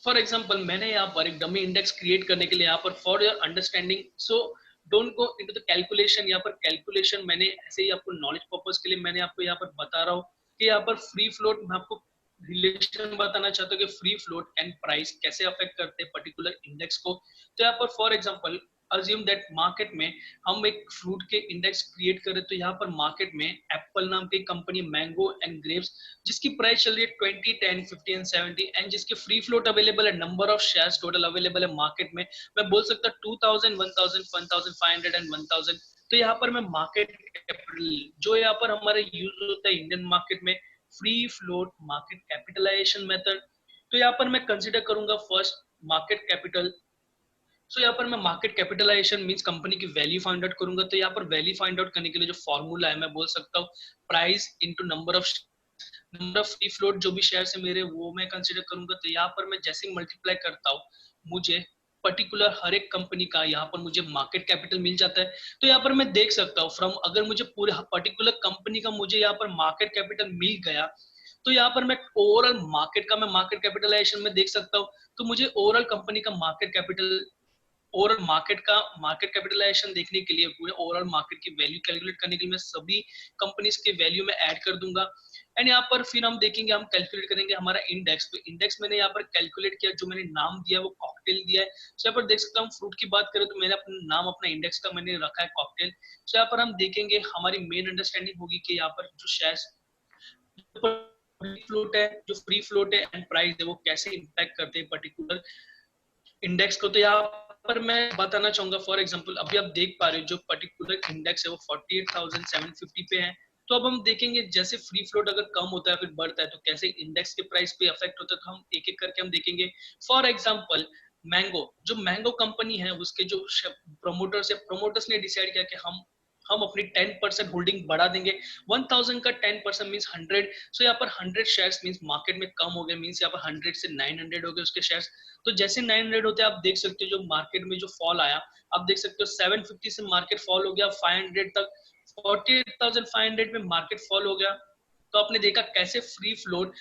फॉर एग्जाम्पल मैंने यहाँ पर एक डमी इंडेक्स क्रिएट करने के लिए यहाँ पर for your understanding, so don't go into the calculation. यहाँ पर कैलकुलेशन मैंने ऐसे ही आपको नॉलेज पर्पस के लिए मैंने आपको यहाँ पर बता रहा हूँ कि यहाँ पर फ्री फ्लोट मैं आपको रिलेशन बताना चाहता हूँ कि फ्री फ्लोट एंड प्राइस कैसे अफेक्ट करते हैं पर्टिकुलर इंडेक्स को। तो यहाँ पर for example assume that market में हम एक फ्रूट के इंडेक्स क्रिएट करें। तो यहाँ पर मार्केट में एप्पल नाम की कंपनी, मैंगो एंड ग्रेप्स, जिसकी प्राइस चल रही है 20, 10, 50 एंड 70 एंड जिसके फ्री फ्लोट अवेलेबल है, number of shares total available है मार्केट में मैं बोल सकता 2000, 1000, 1500 एंड 1000। तो यहाँ पर मैं मार्केट कैपिटल जो यहाँ पर हमारा यूज होता है इंडियन मार्केट में free float market capitalisation method. तो यहाँ पर मैं कंसिडर करूंगा फर्स्ट मार्केट कैपिटल। सो यहाँ पर मैं मार्केट कैपिटलाइजेशन मींस कंपनी की वैल्यू फाइंड आउट करूंगा। तो यहाँ पर वैल्यू फाइंड आउट करने के लिए जो फॉर्मूला है मैं बोल सकता हूँ price into number of free float जो भी शेयर है मेरे वो मैं कंसिडर करूंगा। तो यहाँ पर मैं जैसे ही मल्टीप्लाई करता हूँ मुझे पर्टिकुलर हर एक कंपनी का यहाँ पर मुझे मार्केट कैपिटल मिल जाता है। तो यहाँ पर मैं देख सकता हूँ फ्रॉम अगर मुझे पूरे पर्टिकुलर कंपनी का मुझे यहाँ पर मार्केट कैपिटल मिल गया तो यहाँ पर मैं ओवरऑल मार्केट का मैं मार्केट कैपिटलाइजेशन में देख सकता हूँ। तो मुझे ओवरऑल कंपनी का market capital overall market capitalisation देखने के लिए पूरे ओवरऑल मार्केट की वैल्यू कैलकुलेट करने के लिए मैं सभी कंपनीज के वैल्यू में ऐड कर दूंगा। एंड यहाँ पर फिर हम देखेंगे हम कैलकुलेट करेंगे हमारा इंडेक्स। तो इंडेक्स मैंने यहाँ पर कैलकुलेट किया, जो मैंने नाम दिया वो कॉकटेल दिया है। तो यहाँ पर देख सकता हूँ फ्रूट की बात करें तो मैंने अपना नाम अपना इंडेक्स का मैंने रखा है कॉकटेल। तो यहाँ पर हम देखेंगे हमारी मेन अंडरस्टैंडिंग होगी कि यहाँ पर जो शेयर्स फ्लोट है जो फ्री फ्लोट है एंड प्राइस है वो कैसे इम्पैक्ट करते हैं पर्टिकुलर इंडेक्स को। तो यहाँ पर मैं बताना चाहूंगा फॉर एग्जांपल अभी आप देख पा रहे हो जो पर्टिकुलर इंडेक्स है वो 48,750 पे है। तो अब हम देखेंगे जैसे फ्री फ्लोट अगर कम होता है फिर बढ़ता है तो कैसे इंडेक्स के प्राइस पे अफेक्ट होता है। तो हम एक एक करके हम देखेंगे। फॉर एग्जांपल मैंगो, जो मैंगो कंपनी है उसके जो प्रमोटर्स ने डिसाइड किया कि हम अपनी 10% होल्डिंग बढ़ा देंगे। 1000 का 10% मींस 100। सो यहाँ पर 100 शेयर्स मींस मार्केट में कम हो गए। मींस यहाँ पर 100 से 900 हो गए उसके शेयर्स। तो जैसे 900 होते हैं आप देख सकते हो जो मार्केट में जो फॉल आया आप देख सकते हो 750 से मार्केट फॉल हो गया 500 तक, 48,500 में मार्केट फॉल हो गया। तो आपने देखा कैसे फ्री फ्लोट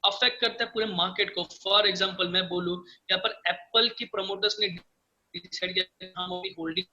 अफेक्ट करता है पूरे मार्केट को। फॉर एग्जांपल मैं बोलूं यहाँ पर एप्पल की प्रमोटर्स ने डिसाइड किया हम अभी होल्डिंग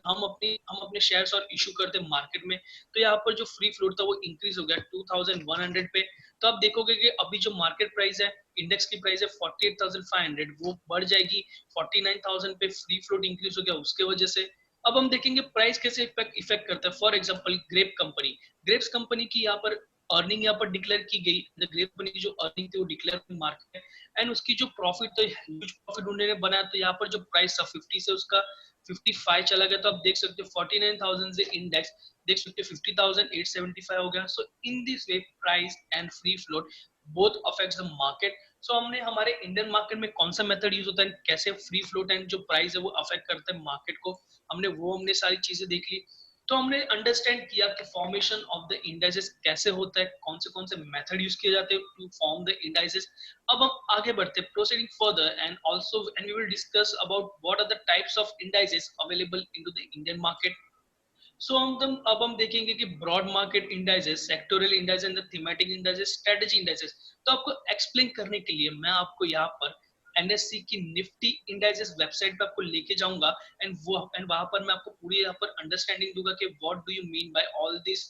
हम अपने शेयर्स और इशू करते मार्केट में। तो यहाँ पर जो फ्री फ्लोट था वो इंक्रीज हो गया 2100 पे। तो आप देखोगे कि अभी जो मार्केट प्राइस है इंडेक्स की प्राइस है 48,500 वो बढ़ जाएगी 49,000 पे। फ्री फ्लोट इंक्रीज हो गया उसके वजह से। अब हम देखेंगे प्राइस कैसे इफेक्ट करता है। फॉर एग्जांपल ग्रेप्स कंपनी की यहाँ पर अर्निंग यहाँ पर डिक्लेयर की गई। ग्रेप कंपनी की जो अर्निंग थी वो डिक्लेयर हुई मार्केट एंड उसकी जो प्रॉफिट तो ह्यूज प्रॉफिट उन्होंने बनाया। तो यहाँ पर जो प्राइस था 50 से उसका 55 चला गया। तो आप देख सकते हो 49,000 से इंडेक्स देख सकते हो 50,875 हो गया। So in this way price and free float both affects the market. So हमने हमारे इंडियन मार्केट में कौन सा मेथड यूज होता है कैसे फ्री फ्लोट एंड जो प्राइस है वो अफेक्ट करता है मार्केट को, हमने सारी चीजें देख ली। तो हमने अंडरस्टैंड किया कि फॉर्मेशन ऑफ द इंडाइसेस कैसे होता है, कौन से मेथड यूज किए जाते हैं टू फॉर्म द इंडाइसेस। अब हम आगे बढ़ते हैं, proceeding further, and we will discuss about what are the types of indices available into the Indian market. So अब हम देखेंगे कि broad market indices, sectoral indices and the thematic indices, strategy indices. तो आपको एक्सप्लेन करने के लिए मैं आपको यहाँ पर एनएससी की निफ्टी इंडाइसेस वेबसाइट पे आपको लेके जाऊंगा, एंड वहां पर मैं आपको पूरी यहाँ पर अंडरस्टैंडिंग दूंगा कि what do you mean bye all this.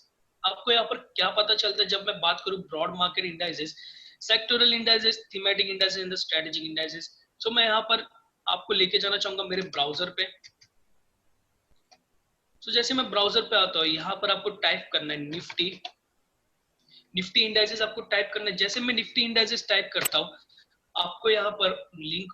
आपको यहाँ पर क्या पता चलता है जब मैं बात करूँ broad market indices, sectoral indices, thematic indices and the strategic indices. So मैं यहाँ पर आपको लेके जाना चाहूंगा मेरे ब्राउजर पे। तो जैसे मैं ब्राउजर पे आता हूँ, यहाँ पर आपको टाइप करना है निफ्टी, निफ्टी इंडाइसेस आपको टाइप करना है। जैसे मैं निफ्टी इंडाइसेस टाइप करता हूँ, आपको यहाँ पर लिंक,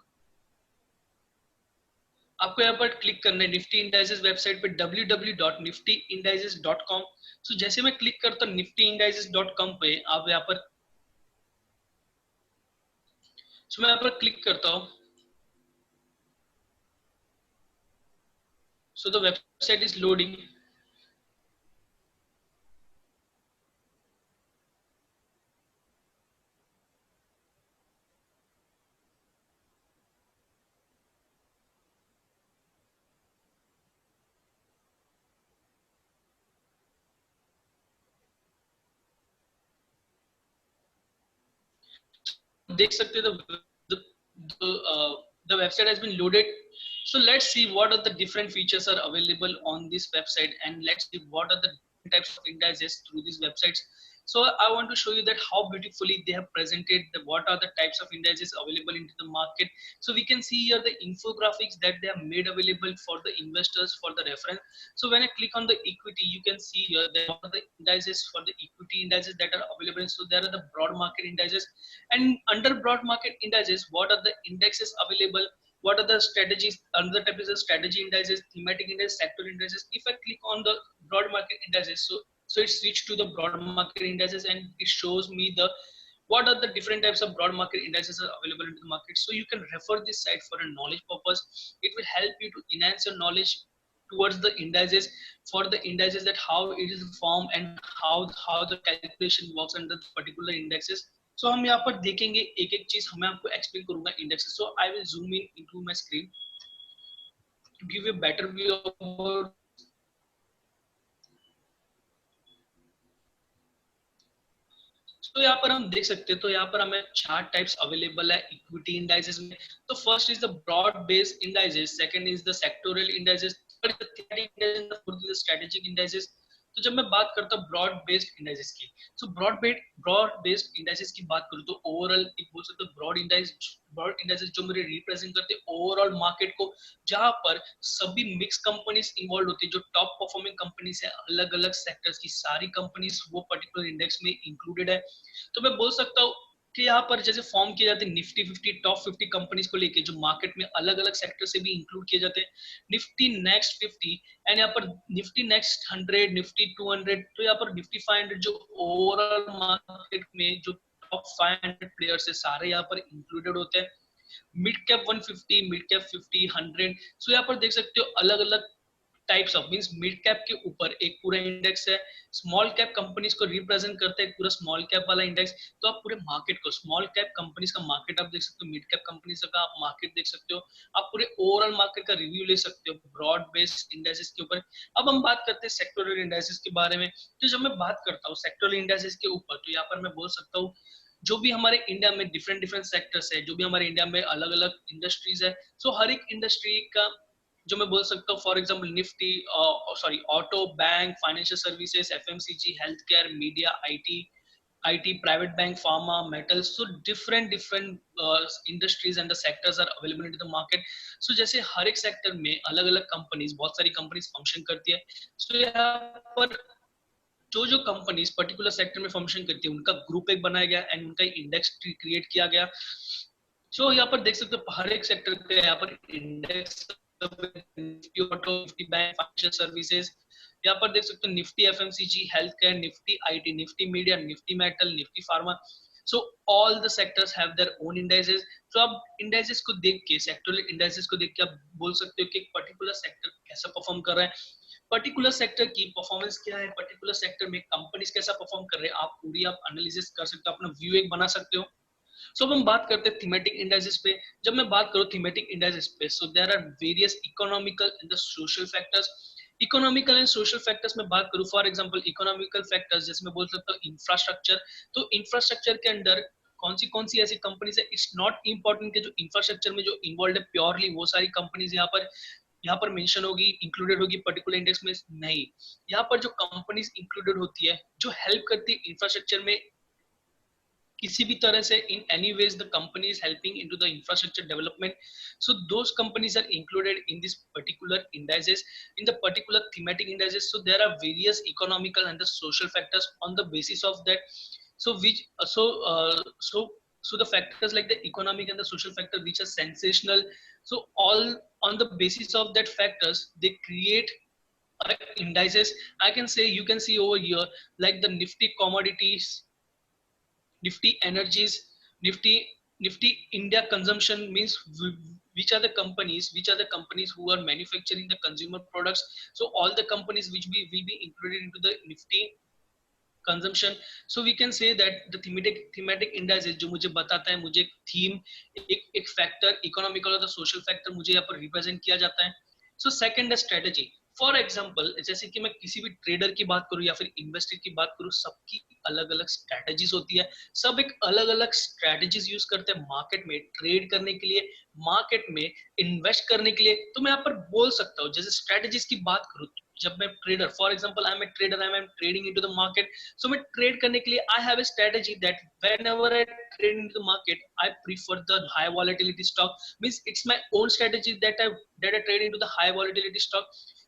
आपको यहाँ पर क्लिक करना है निफ्टी इंडाइसेस वेबसाइट पे www.niftyindices.com। सो जैसे मैं क्लिक करता हूँ niftyindices.com पे, आप यहाँ पर, सो मैं यहाँ पर क्लिक करता हूँ। So the website is loading. देख सकते हो the website has been loaded. So let's see what are the different features are available on this website, and let's see what are the types of indices through these websites. So I want to show you that how beautifully they have presented what are the types of indices available into the market. So we can see here the infographics that they have made available for the investors for the reference. So when I click on the equity, you can see here there are the indices for the equity indices that are available. So there are the broad market indices, and under broad market indices, what are the indexes available? What are the strategies? Another type is the strategy indices, thematic indices, sector indices. If I click on the broad market indices, so it switched to the broad market indices, and it shows me the what are the different types of broad market indices are available in the market. So you can refer this site for a knowledge purpose. It will help you to enhance your knowledge towards the indices, for the indices, that how it is formed and how the calculation works under the particular indexes. So हम यहाँ पर देखेंगे एक एक चीज, मैं आपको एक्सप्लेन करूंगा indexes. So I will zoom in into my screen to give you a better view of। तो यहाँ पर हम देख सकते हैं, तो यहाँ पर हमें चार टाइप्स अवेलेबल है इक्विटी इंडाइसेस में। तो first is the broad based indices, second is the sectoral indices, third is the thematic indices, fourth is the strategic indices. तो जब मैं बात करता हूँ ब्रॉड बेस्ड इंडाइसेस की, सो ब्रॉड बेस्ड इंडाइसेस की बात करूँ तो ओवरऑल एक बोल सकते हो ब्रॉड इंडाइसेस जो मेरे रिप्रेजेंट करते हैं ओवरऑल मार्केट को, जहां पर सभी मिक्स कंपनीज इन्वॉल्व होती है, जो टॉप परफॉर्मिंग कंपनीज है, अलग अलग सेक्टर्स की सारी कंपनीज वो पर्टिकुलर इंडेक्स में इंक्लूडेड है। तो मैं बोल सकता हूँ कि यहाँ पर जैसे फॉर्म किए जाते हैं निफ्टी 50 टॉप 50 कंपनीज को लेके, जो मार्केट में अलग अलग सेक्टर से भी इंक्लूड किए जाते हैं, निफ्टी नेक्स्ट 50, एंड यहाँ पर निफ्टी नेक्स्ट 100, निफ्टी 200, तो यहाँ पर निफ्टी 500 जो ओवरऑल मार्केट में जो टॉप 500 प्लेयर्स है सारे यहाँ पर इंक्लूडेड होते हैं। Mid cap 150, mid cap 50, 100। सो यहाँ पर देख सकते हो अलग अलग types of, means mid cap के ऊपर एक पूरा इंडेक्स है, स्मॉल कैप कंपनीज को रिप्रेजेंट करता है पूरा स्मॉल कैप वाला इंडेक्स। तो आप पूरे मार्केट को, स्मॉल कैप कंपनीज का मार्केट आप देख सकते हो, मिड कैप कंपनीज का आप मार्केट देख सकते हो, आप पूरे ओवरऑल मार्केट का रिव्यू ले सकते हो ब्रॉड बेस्ड इंडेक्सेस के ऊपर। अब हम बात करते हैं सेक्टोरल इंडेक्सेस के बारे में। तो जब मैं बात करता हूँ सेक्टोरल इंडेक्सेस के ऊपर, तो यहाँ पर मैं बोल सकता हूँ जो भी हमारे इंडिया में डिफरेंट डिफरेंट सेक्टर्स है, जो भी हमारे इंडिया में अलग अलग इंडस्ट्रीज है, सो हर एक इंडस्ट्री का जो मैं बोल सकता हूँ, for example Nifty, sorry auto, bank, financial services, FMCG, health care, media, IT, private bank, pharma, metals, so different industries and the sectors are available in the market. So जैसे हर एक सेक्टर में अलग अलग कंपनीज, बहुत सारी कंपनीज फंक्शन करती है। सो यहाँ पर जो कंपनीज पर्टिकुलर सेक्टर में फंक्शन करती है उनका ग्रुप एक बनाया गया एंड उनका इंडेक्स क्रिएट किया गया। सो यहाँ पर देख सकते हो हर एक सेक्टर के यहाँ पर index, Nifty auto, Nifty bank, financial services, यहाँ पर देख सकते हो Nifty FMCG, health care, Nifty IT, Nifty media, Nifty metal, Nifty pharma. So all the sectors have their own indices. तो अब इंडाइसेस को देख के, सेक्टोरल इंडाइसेस को देख के आप बोल सकते हो कि एक पर्टिकुलर सेक्टर कैसा परफॉर्म कर रहा है। पर्टिकुलर सेक्टर की परफॉर्मेंस क्या है, पर्टिकुलर सेक्टर में कंपनीज कैसा परफॉर्म कर रहे हैं, आप पूरी आप एनालिसिस कर सकते हो, अपना व्यू एक बना सकते हो। सो अब हम बात करते हैं थीमेटिक इंडाइसेस पे। जब मैं बात करूं थीमेटिक इंडाइसेस पे, so there are various economical and the social factors. Economical and social factors में बात करूं, फॉर एग्जांपल इकोनॉमिकल फैक्टर्स जैसे मैं बोल सकता हूं इंफ्रास्ट्रक्चर। तो इंफ्रास्ट्रक्चर के अंडर कौन सी ऐसी कंपनीज है, इट्स नॉट इंपॉर्टेंट कि जो इंफ्रास्ट्रक्चर में जो इन्वॉल्व है प्योरली वो सारी कंपनीज यहाँ पर मेंशन होगी, इंक्लूडेड होगी पर्टिकुलर इंडेक्स में, नहीं। यहाँ पर जो कंपनीज इंक्लूडेड होती है जो हेल्प करती है इंफ्रास्ट्रक्चर में किसी भी तरह से, in any ways the company is helping into the infrastructure development, so those companies are included in this particular indices, in the particular thematic indices. So there are various economical and the social factors on the basis of that. So which so the factors like the economic and the social factor which are sensational, so all on the basis of that factors they create indices. I can say, you can see over here like the nifty commodities, Nifty energies, Nifty India consumption, means which are the companies who are manufacturing the consumer products. So all the companies which will be included into the Nifty consumption. So we can say that the thematic indices जो मुझे बताता है, मुझे एक थीम, एक फैक्टर, इकोनॉमिकल और सोशल फैक्टर मुझे यहाँ पर रिप्रेजेंट किया जाता है। सो सेकंड है स्ट्रेटेजी। फॉर एग्जांपल जैसे कि मैं किसी भी ट्रेडर की बात करूं या फिर इन्वेस्टर की बात करूं, सबकी अलग अलग स्ट्रेटेजीज होती है, सब एक अलग अलग स्ट्रेटेजीज यूज करते हैं मार्केट में ट्रेड करने के लिए, मार्केट में इन्वेस्ट करने के लिए। तो मैं यहाँ पर बोल सकता हूँ जैसे स्ट्रेटेजीज की बात करूं, जब मैं trader, for example I am a trader, I am trading into the market. So मैं ट्रेड करने के लिए I have a strategy that whenever I trade into the market, I prefer the high volatility stock. Means it's my own strategy that I trade into the high volatility stock.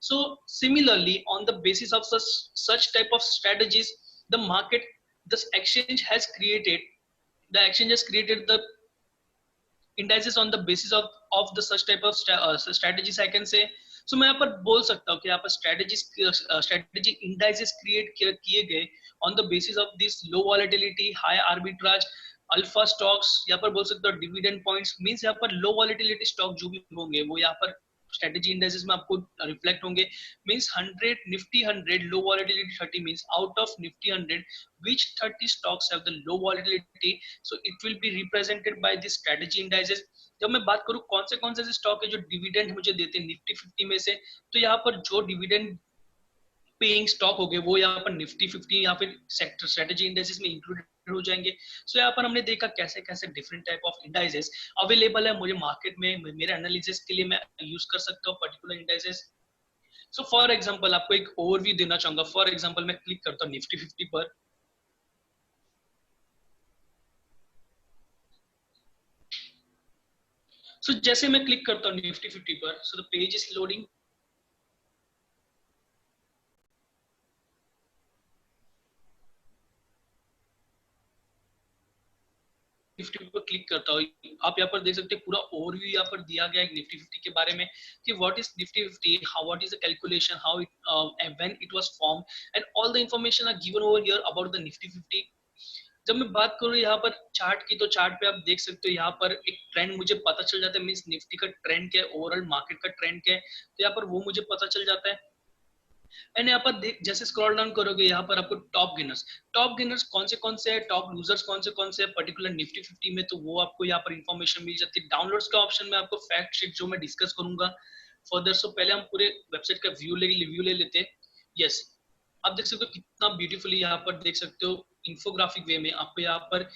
So similarly, on the basis of such type of strategies, the market, this exchange has created, the exchange has created the indices on the basis of the such type of strategies, I can say. So मैं यहाँ पर बोल सकता हूँ कि यहाँ पर strategy indices create किए गए on the basis of this low volatility, high arbitrage, alpha stocks, यहाँ पर बोल सकते हो डिविडेंड पॉइंट्स। मींस यहाँ पर लो वॉलेटिलिटी स्टॉक जो भी होंगे वो यहाँ पर स्ट्रेटेजी इंडेक्सेस में आपको रिफ्लेक्ट होंगे। Means 100 Nifty 100 low volatility 30, means out of Nifty 100 which 30 stocks have the low volatility, so it will be represented by the strategy indices. जब मैं बात करूं कौन से स्टॉक है जो डिविडेंड मुझे देते हैं निफ्टी 50 में से, तो यहाँ पर जो डिविडेंड पेइंग स्टॉक हो गए वो यहाँ पर निफ्टी 50 या फिर सेक्टर स्ट्रेटेजी इंडेक्सेस में इंक्लूडेड हो जाएंगे। सो यहाँ पर हमने देखा कैसे कैसे different type of indices available है मुझे मार्केट में, मेरे एनालिसिस के लिए मैं यूज कर सकता हूँ particular indices. So for example आपको एक ओवरव्यू देना चाहूंगा। फॉर एग्जांपल मैं क्लिक करता हूँ निफ्टी 50 पर। सो जैसे मैं क्लिक करता हूँ निफ्टी 50 पर, so the page is loading. Nifty पर क्लिक करता हूँ, आप यहाँ पर देख सकते हैं पूरा ओवरव्यू यहाँ पर दिया गया है निफ्टी 50 के बारे में कि what is Nifty 50, how what is the calculation, how it when it was form, and all the information are given over here about the Nifty 50। जब मैं बात करूँ यहाँ पर चार्ट की, तो चार्ट पे आप देख सकते हो यहाँ पर एक ट्रेंड मुझे पता चल जाता है, मींस निफ्टी का ट्रेंड क्या है, ओवरऑल मार्केट का ट्रेंड क्या है, तो यहाँ पर वो मुझे पता चल जाता है। एंड यहाँ पर देख जैसे स्क्रॉल डाउन करोगे यहाँ पर आपको टॉप गेनर्स कौन से है, टॉप लूजर्स कौन से है पर्टिकुलर निफ्टी 50 में, तो वो आपको यहाँ पर इंफॉर्मेशन मिल जाती है। डाउनलोड्स का ऑप्शन में आपको फैक्ट शीट जो मैं डिस्कस करूंगा फर्दर। सो पहले हम पूरे वेबसाइट का व्यू ले लेते हैं। यस, आप देख सकते हो कितना ब्यूटीफुली यहाँ पर देख सकते हो इंफोग्राफिक वे में आपको यहाँ पर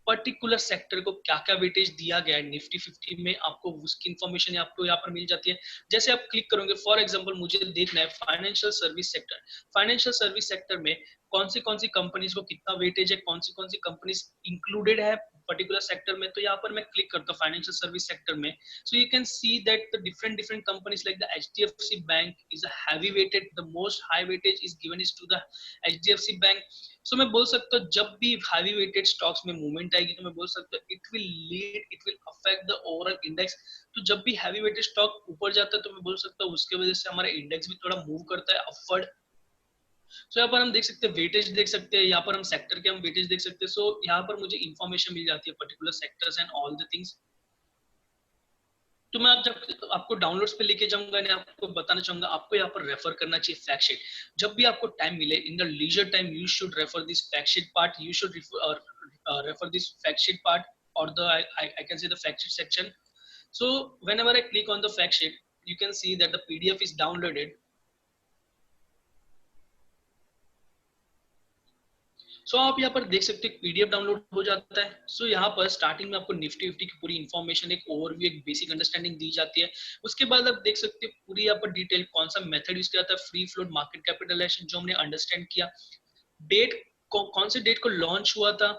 पर्टिकुलर सेक्टर को क्या क्या वेटेज दिया गया है निफ्टी 50 में, आपको उसकी इंफॉर्मेशन आपको यहाँ पर मिल जाती है। जैसे आप क्लिक करोगे, फॉर एग्जांपल मुझे देखना है financial service sector. Financial service sector में कौन सी कंपनीज को कितना वेटेज है, कौन सी कंपनीज इंक्लूडेड है पर्टिकुलर सेक्टर में, तो यहाँ पर मैं क्लिक करता हूँ फाइनेंशियल सर्विस सेक्टर में। So you can see that the different companies like the HDFC bank is a heavy weighted, the most high weightage is given is to the HDFC bank. So मैं बोल सकता हूँ जब भी हैवी वेटेड स्टॉक्स में मूवमेंट आएगी तो मैं बोल सकता हूँ it will affect the overall index. तो जब भी हैवी वेटेड स्टॉक ऊपर जाता है तो मैं बोल सकता हूँ उसके वजह से हमारा इंडेक्स भी थोड़ा मूव करता है अपवर्ड। सो यहाँ पर हम देख सकते हैं वेटेज देख सकते हैं, यहाँ पर हम सेक्टर के हम वेटेज देख सकते हैं। सो यहाँ पर मुझे इंफॉर्मेशन मिल जाती है particular sectors and all the things. तो मैं आप जब आपको डाउनलोड्स पे लेके जाऊंगा ना, आपको बताना चाहूंगा, आपको यहाँ पर रेफर करना चाहिए फैक्ट शीट। जब भी आपको टाइम मिले in the leisure time, you should refer this fact sheet part, you should refer this fact sheet part, or the I can say the fact sheet section. So whenever I click on the fact sheet, you can see that the PDF is downloaded. सो आप यहाँ पर देख सकते हैं पीडीएफ डाउनलोड हो जाता है। सो यहाँ पर स्टार्टिंग में आपको निफ्टी फिफ्टी की पूरी इन्फॉर्मेशन, एक ओवरव्यू, एक बेसिक अंडरस्टैंडिंग दी जाती है। उसके बाद आप देख सकते हैं पूरी यहाँ पर डिटेल कौन सा मेथड यूज किया जाता है, फ्री फ्लोट, मार्केट कैपिटलाइजेशन, जो हमने अंडरस्टैंड किया, डेट कौन से डेट को लॉन्च हुआ था।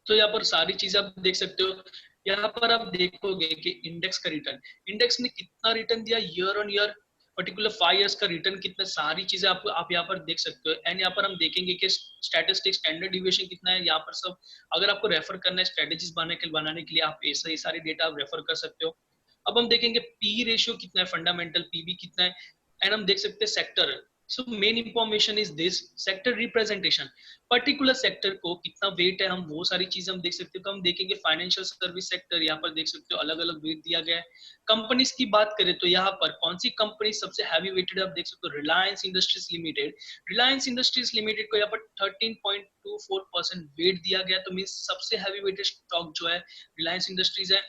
तो यहाँ पर सारी चीजें आप देख सकते हो। यहाँ पर आप देखोगे कि इंडेक्स का रिटर्न, इंडेक्स ने कितना रिटर्न दिया year on year, particular 5 years का रिटर्न कितना, सारी चीजें आपको आप यहाँ पर देख सकते हो। एंड यहाँ पर हम देखेंगे कि स्टैटिस्टिक्स, स्टैंडर्ड डिविएशन कितना है यहाँ पर सब। अगर आपको रेफर करना है स्ट्रेटेजीज बनाने के लिए, आप ऐसा ये सारे डेटा आप रेफर कर सकते हो। अब हम देखेंगे पी रेशियो कितना है, फंडामेंटल पीबी कितना है, एंड हम देख सकते हैं sector. So main information is this, sector representation, particular sector को कितना वेट है, हम वो सारी चीजें हम देख सकते हो। तो हम देखेंगे फाइनेंशियल सर्विस सेक्टर, यहाँ पर देख सकते हो अलग अलग वेट दिया गया है। कंपनीज की बात करें तो यहाँ पर कौन सी कंपनी सबसे हैवी वेटेड है, आप देख सकते हो Reliance industries limited. Reliance industries limited को यहाँ पर 13.24% वेट दिया गया, तो मीन सबसे हैवी वेटेड स्टॉक जो है रिलायंस इंडस्ट्रीज है।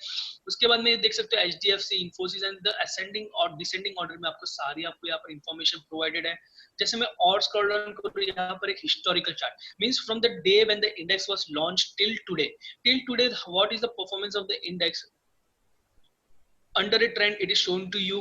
उसके बाद में देख सकते हो H D F C, Infosys, and the ascending और डिसेंडिंग ऑर्डर में आपको सारी आपको यहाँ पर इंफॉर्मेशन प्रोवाइडेड है। जैसे मैं और स्क्रॉल डाउन करूँ, यहाँ पर एक historical chart, means from the day when the index was launched till today what is the performance of the index under a trend, it is shown to you.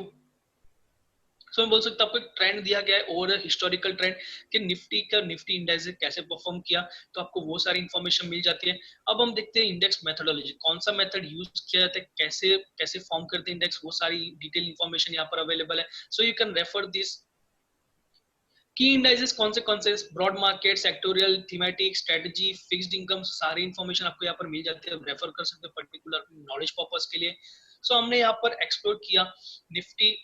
सो मैं बोल सकता हूँ आपको एक ट्रेंड दिया गया है, ओवर हिस्टोरिकल ट्रेंड, कि निफ्टी का निफ्टी इंडेक्स कैसे परफॉर्म किया, तो आपको वो सारी इंफॉर्मेशन मिल जाती है। अब हम देखते हैं इंडेक्स मेथोडोलॉजी, कौन सा मेथड यूज किया जाता है, कैसे कैसे फॉर्म करते हैं इंडेक्स, वो सारी डिटेल इंफॉर्मेशन यहाँ पर अवेलेबल है। So you can refer this की इंडाइसेस कौन से broad market, sectoral, thematic, strategy, fixed income, सारी इंफॉर्मेशन आपको यहाँ पर मिल जाती है, रेफर कर सकते हो पर्टिकुलर नॉलेज पर्पस के लिए। सो हमने यहाँ पर एक्सप्लोर किया निफ्टी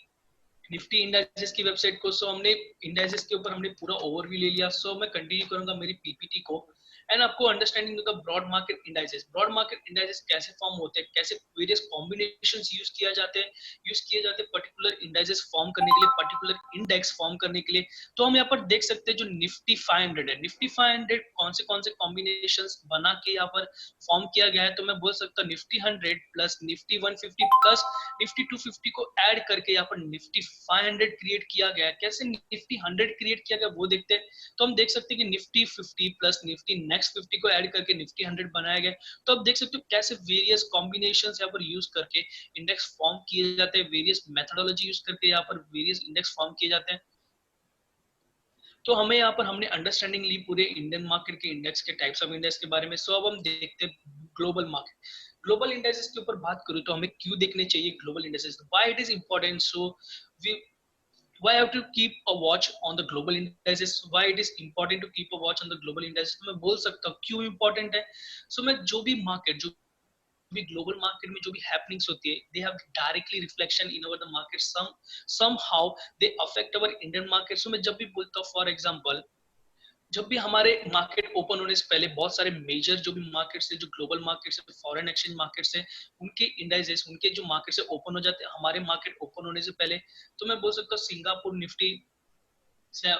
निफ्टी इंडाइसेस की वेबसाइट को। सो हमने इंडाइसेस के ऊपर हमने पूरा ओवरव्यू ले लिया। सो मैं कंटिन्यू करूंगा मेरी पीपीटी को, एंड आपको अंडरस्टैंडिंग होगा broad market indices. Broad market indices कैसे फॉर्म होते हैं, कैसे वेरियस कॉम्बिनेशंस यूज किए जाते हैं पर्टिकुलर इंडाइसेस फॉर्म करने के लिए, पर्टिकुलर इंडेक्स फॉर्म करने के लिए। तो हम यहाँ पर देख सकते हैं जो निफ्टी 500 है, निफ्टी 500 कौन से कॉम्बिनेशंस बना के यहाँ पर फॉर्म किया गया है। तो मैं बोल सकता हूँ Nifty 100 plus Nifty 150 plus Nifty 250 को ऐड करके यहाँ पर निफ्टी 500 क्रिएट किया गया। कैसे निफ्टी 100 क्रिएट किया गया वो देखते हैं। तो हम देख सकते हैं कि निफ्टी 50 प्लस निफ्टी नेक्स्ट 50 को ऐड करके निफ्टी 100 बनाया गया। तो अब देख सकते हो कैसे वेरियस कॉम्बिनेशंस यहाँ पर यूज करके इंडेक्स फॉर्म किए जाते हैं, वेरियस मेथोडोलॉजी यूज करके यहाँ पर वेरियस इंडेक्स फॉर्म किए जाते हैं। तो हमें यहाँ पर हमने अंडरस्टैंडिंग ली पूरे इंडियन मार्केट के इंडेक्स के, टाइप्स ऑफ इंडेक्स के बारे में। सो अब हम देखते हैं ग्लोबल मार्केट। ग्लोबल इंडेक्सेस के ऊपर बात करूँ तो हमें क्यों देखने चाहिए global indexes, why it is important. So we why I have to keep a watch on the global indices, why it is important to keep a watch on the global indices, तो मैं बोल सकता हूँ क्यों important है। सो मैं जो भी मार्केट, जो भी ग्लोबल मार्केट में जो भी हैपनिंग्स होती है, they have directly reflection in our the market, somehow they affect our Indian market. So मैं जब भी बोलता हूँ, फॉर एग्जांपल जब भी हमारे मार्केट ओपन होने से पहले बहुत सारे मेजर जो भी मार्केट्स है, जो ग्लोबल मार्केट्स है, फॉरेन एक्सचेंज मार्केट्स है, उनके इंडाइसेस, उनके जो मार्केट से ओपन हो जाते हैं हमारे मार्केट ओपन होने से पहले। तो मैं बोल सकता हूँ सिंगापुर निफ्टी से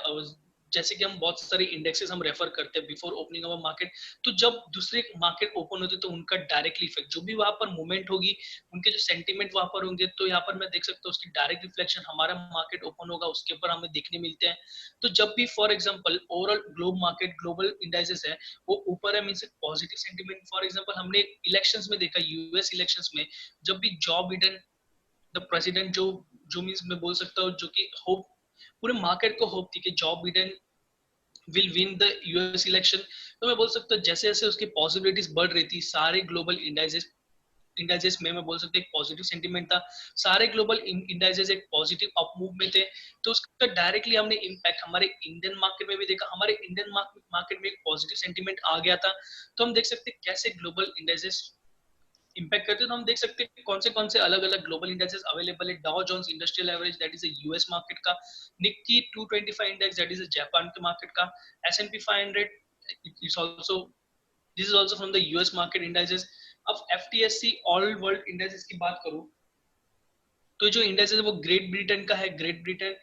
जैसे कि हम बहुत सारे इंडेक्सेस हम रेफर करते हैं बिफोर ओपनिंग अवर मार्केट। तो जब दूसरे मार्केट ओपन होते तो उनका डायरेक्टली इफेक्ट, जो भी वहां पर मूवमेंट होगी, उनके जो सेंटीमेंट वहां पर होंगे, तो यहाँ पर मैं देख सकता हूँ उसकी डायरेक्ट रिफ्लेक्शन हमारा मार्केट ओपन होगा उसके ऊपर हमें देखने मिलते हैं। तो जब भी for example overall globe market, global indices है, वो ऊपर है, means positive sentiment. For example हमने इलेक्शंस में देखा, यूएस इलेक्शंस में जब भी जॉ बिडेन द प्रेसिडेंट, जो जो मींस मैं बोल सकता हूँ जो कि होप, पूरे मार्केट को होप थी कि jaw Biden will win the US election. तो मैं बोल सकता हूँ जैसे जैसे उसकी पॉसिबिलिटीज बढ़ रही थी, सारे ग्लोबल इंडाइसेस में मैं बोल सकता हूँ एक पॉजिटिव सेंटीमेंट था, सारे ग्लोबल इंडाइसेस एक पॉजिटिव अप मूव में थे। तो उसका डायरेक्टली हमने इम्पैक्ट हमारे इंडियन मार्केट में भी देखा, हमारे इंडियन मार्केट में एक पॉजिटिव सेंटीमेंट आ गया था। तो हम देख सकते हैं कैसे ग्लोबल इंडाइसेस इम्पैक्ट करते हैं। तो हम देख सकते हैं कौन से अलग अलग ग्लोबल इंडेक्सेस अवेलेबल है। Dow Jones industrial average, that is US market का, Nikkei 225 index, that is Japan के मार्केट का, S&P 500 is also, this is also from the US market indices. अब FTSE ऑल वर्ल्ड इंडेक्सेस की बात करूं तो जो इंडेक्स है वो ग्रेट ब्रिटेन का है, ग्रेट ब्रिटेन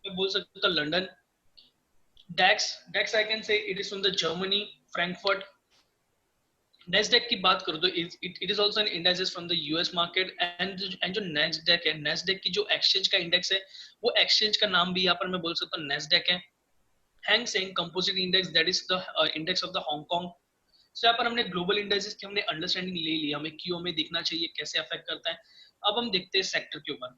में बोल सकते हो London. DAX I can say it is from the Germany, Frankfurt. NASDAQ की बात करूँ तो it is also an index from the US market and जो नेस्डेक है, नेस्डेक की जो एक्सचेंज का इंडेक्स है वो एक्सचेंज का नाम भी यहाँ पर मैं बोल सकता हूँ नेस्डेक है। Hang Seng composite index that is the index of the Hong Kong. So यहाँ पर हमने ग्लोबल इंडेक्सेस की हमने अंडरस्टैंडिंग ले ली, हमें क्यों हमें देखना चाहिए कैसे अफेक्ट करता है। अब हम देखते हैं सेक्टर के ऊपर।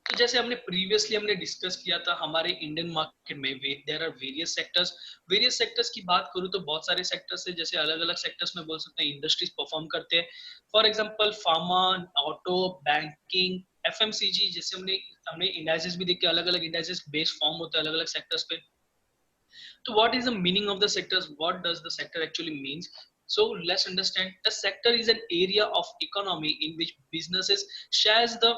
तो जैसे हमने प्रीवियसली हमने डिस्कस किया था हमारे इंडियन मार्केट में there are various sectors. Various sectors की बात करूँ तो बहुत सारे सेक्टर्स है, जैसे अलग अलग सेक्टर्स में बोल सकते हैं इंडस्ट्रीज परफॉर्म करते हैं। For example pharma, auto, banking, FMCG. जैसे हमने हमने इंडाइसेस भी देखे, अलग अलग इंडाइसेस बेस फॉर्म होते हैं अलग अलग सेक्टर्स पे। तो what is the meaning of the sectors? What does the sector actually means? So let's understand. A sector is an area of economy in which businesses shares the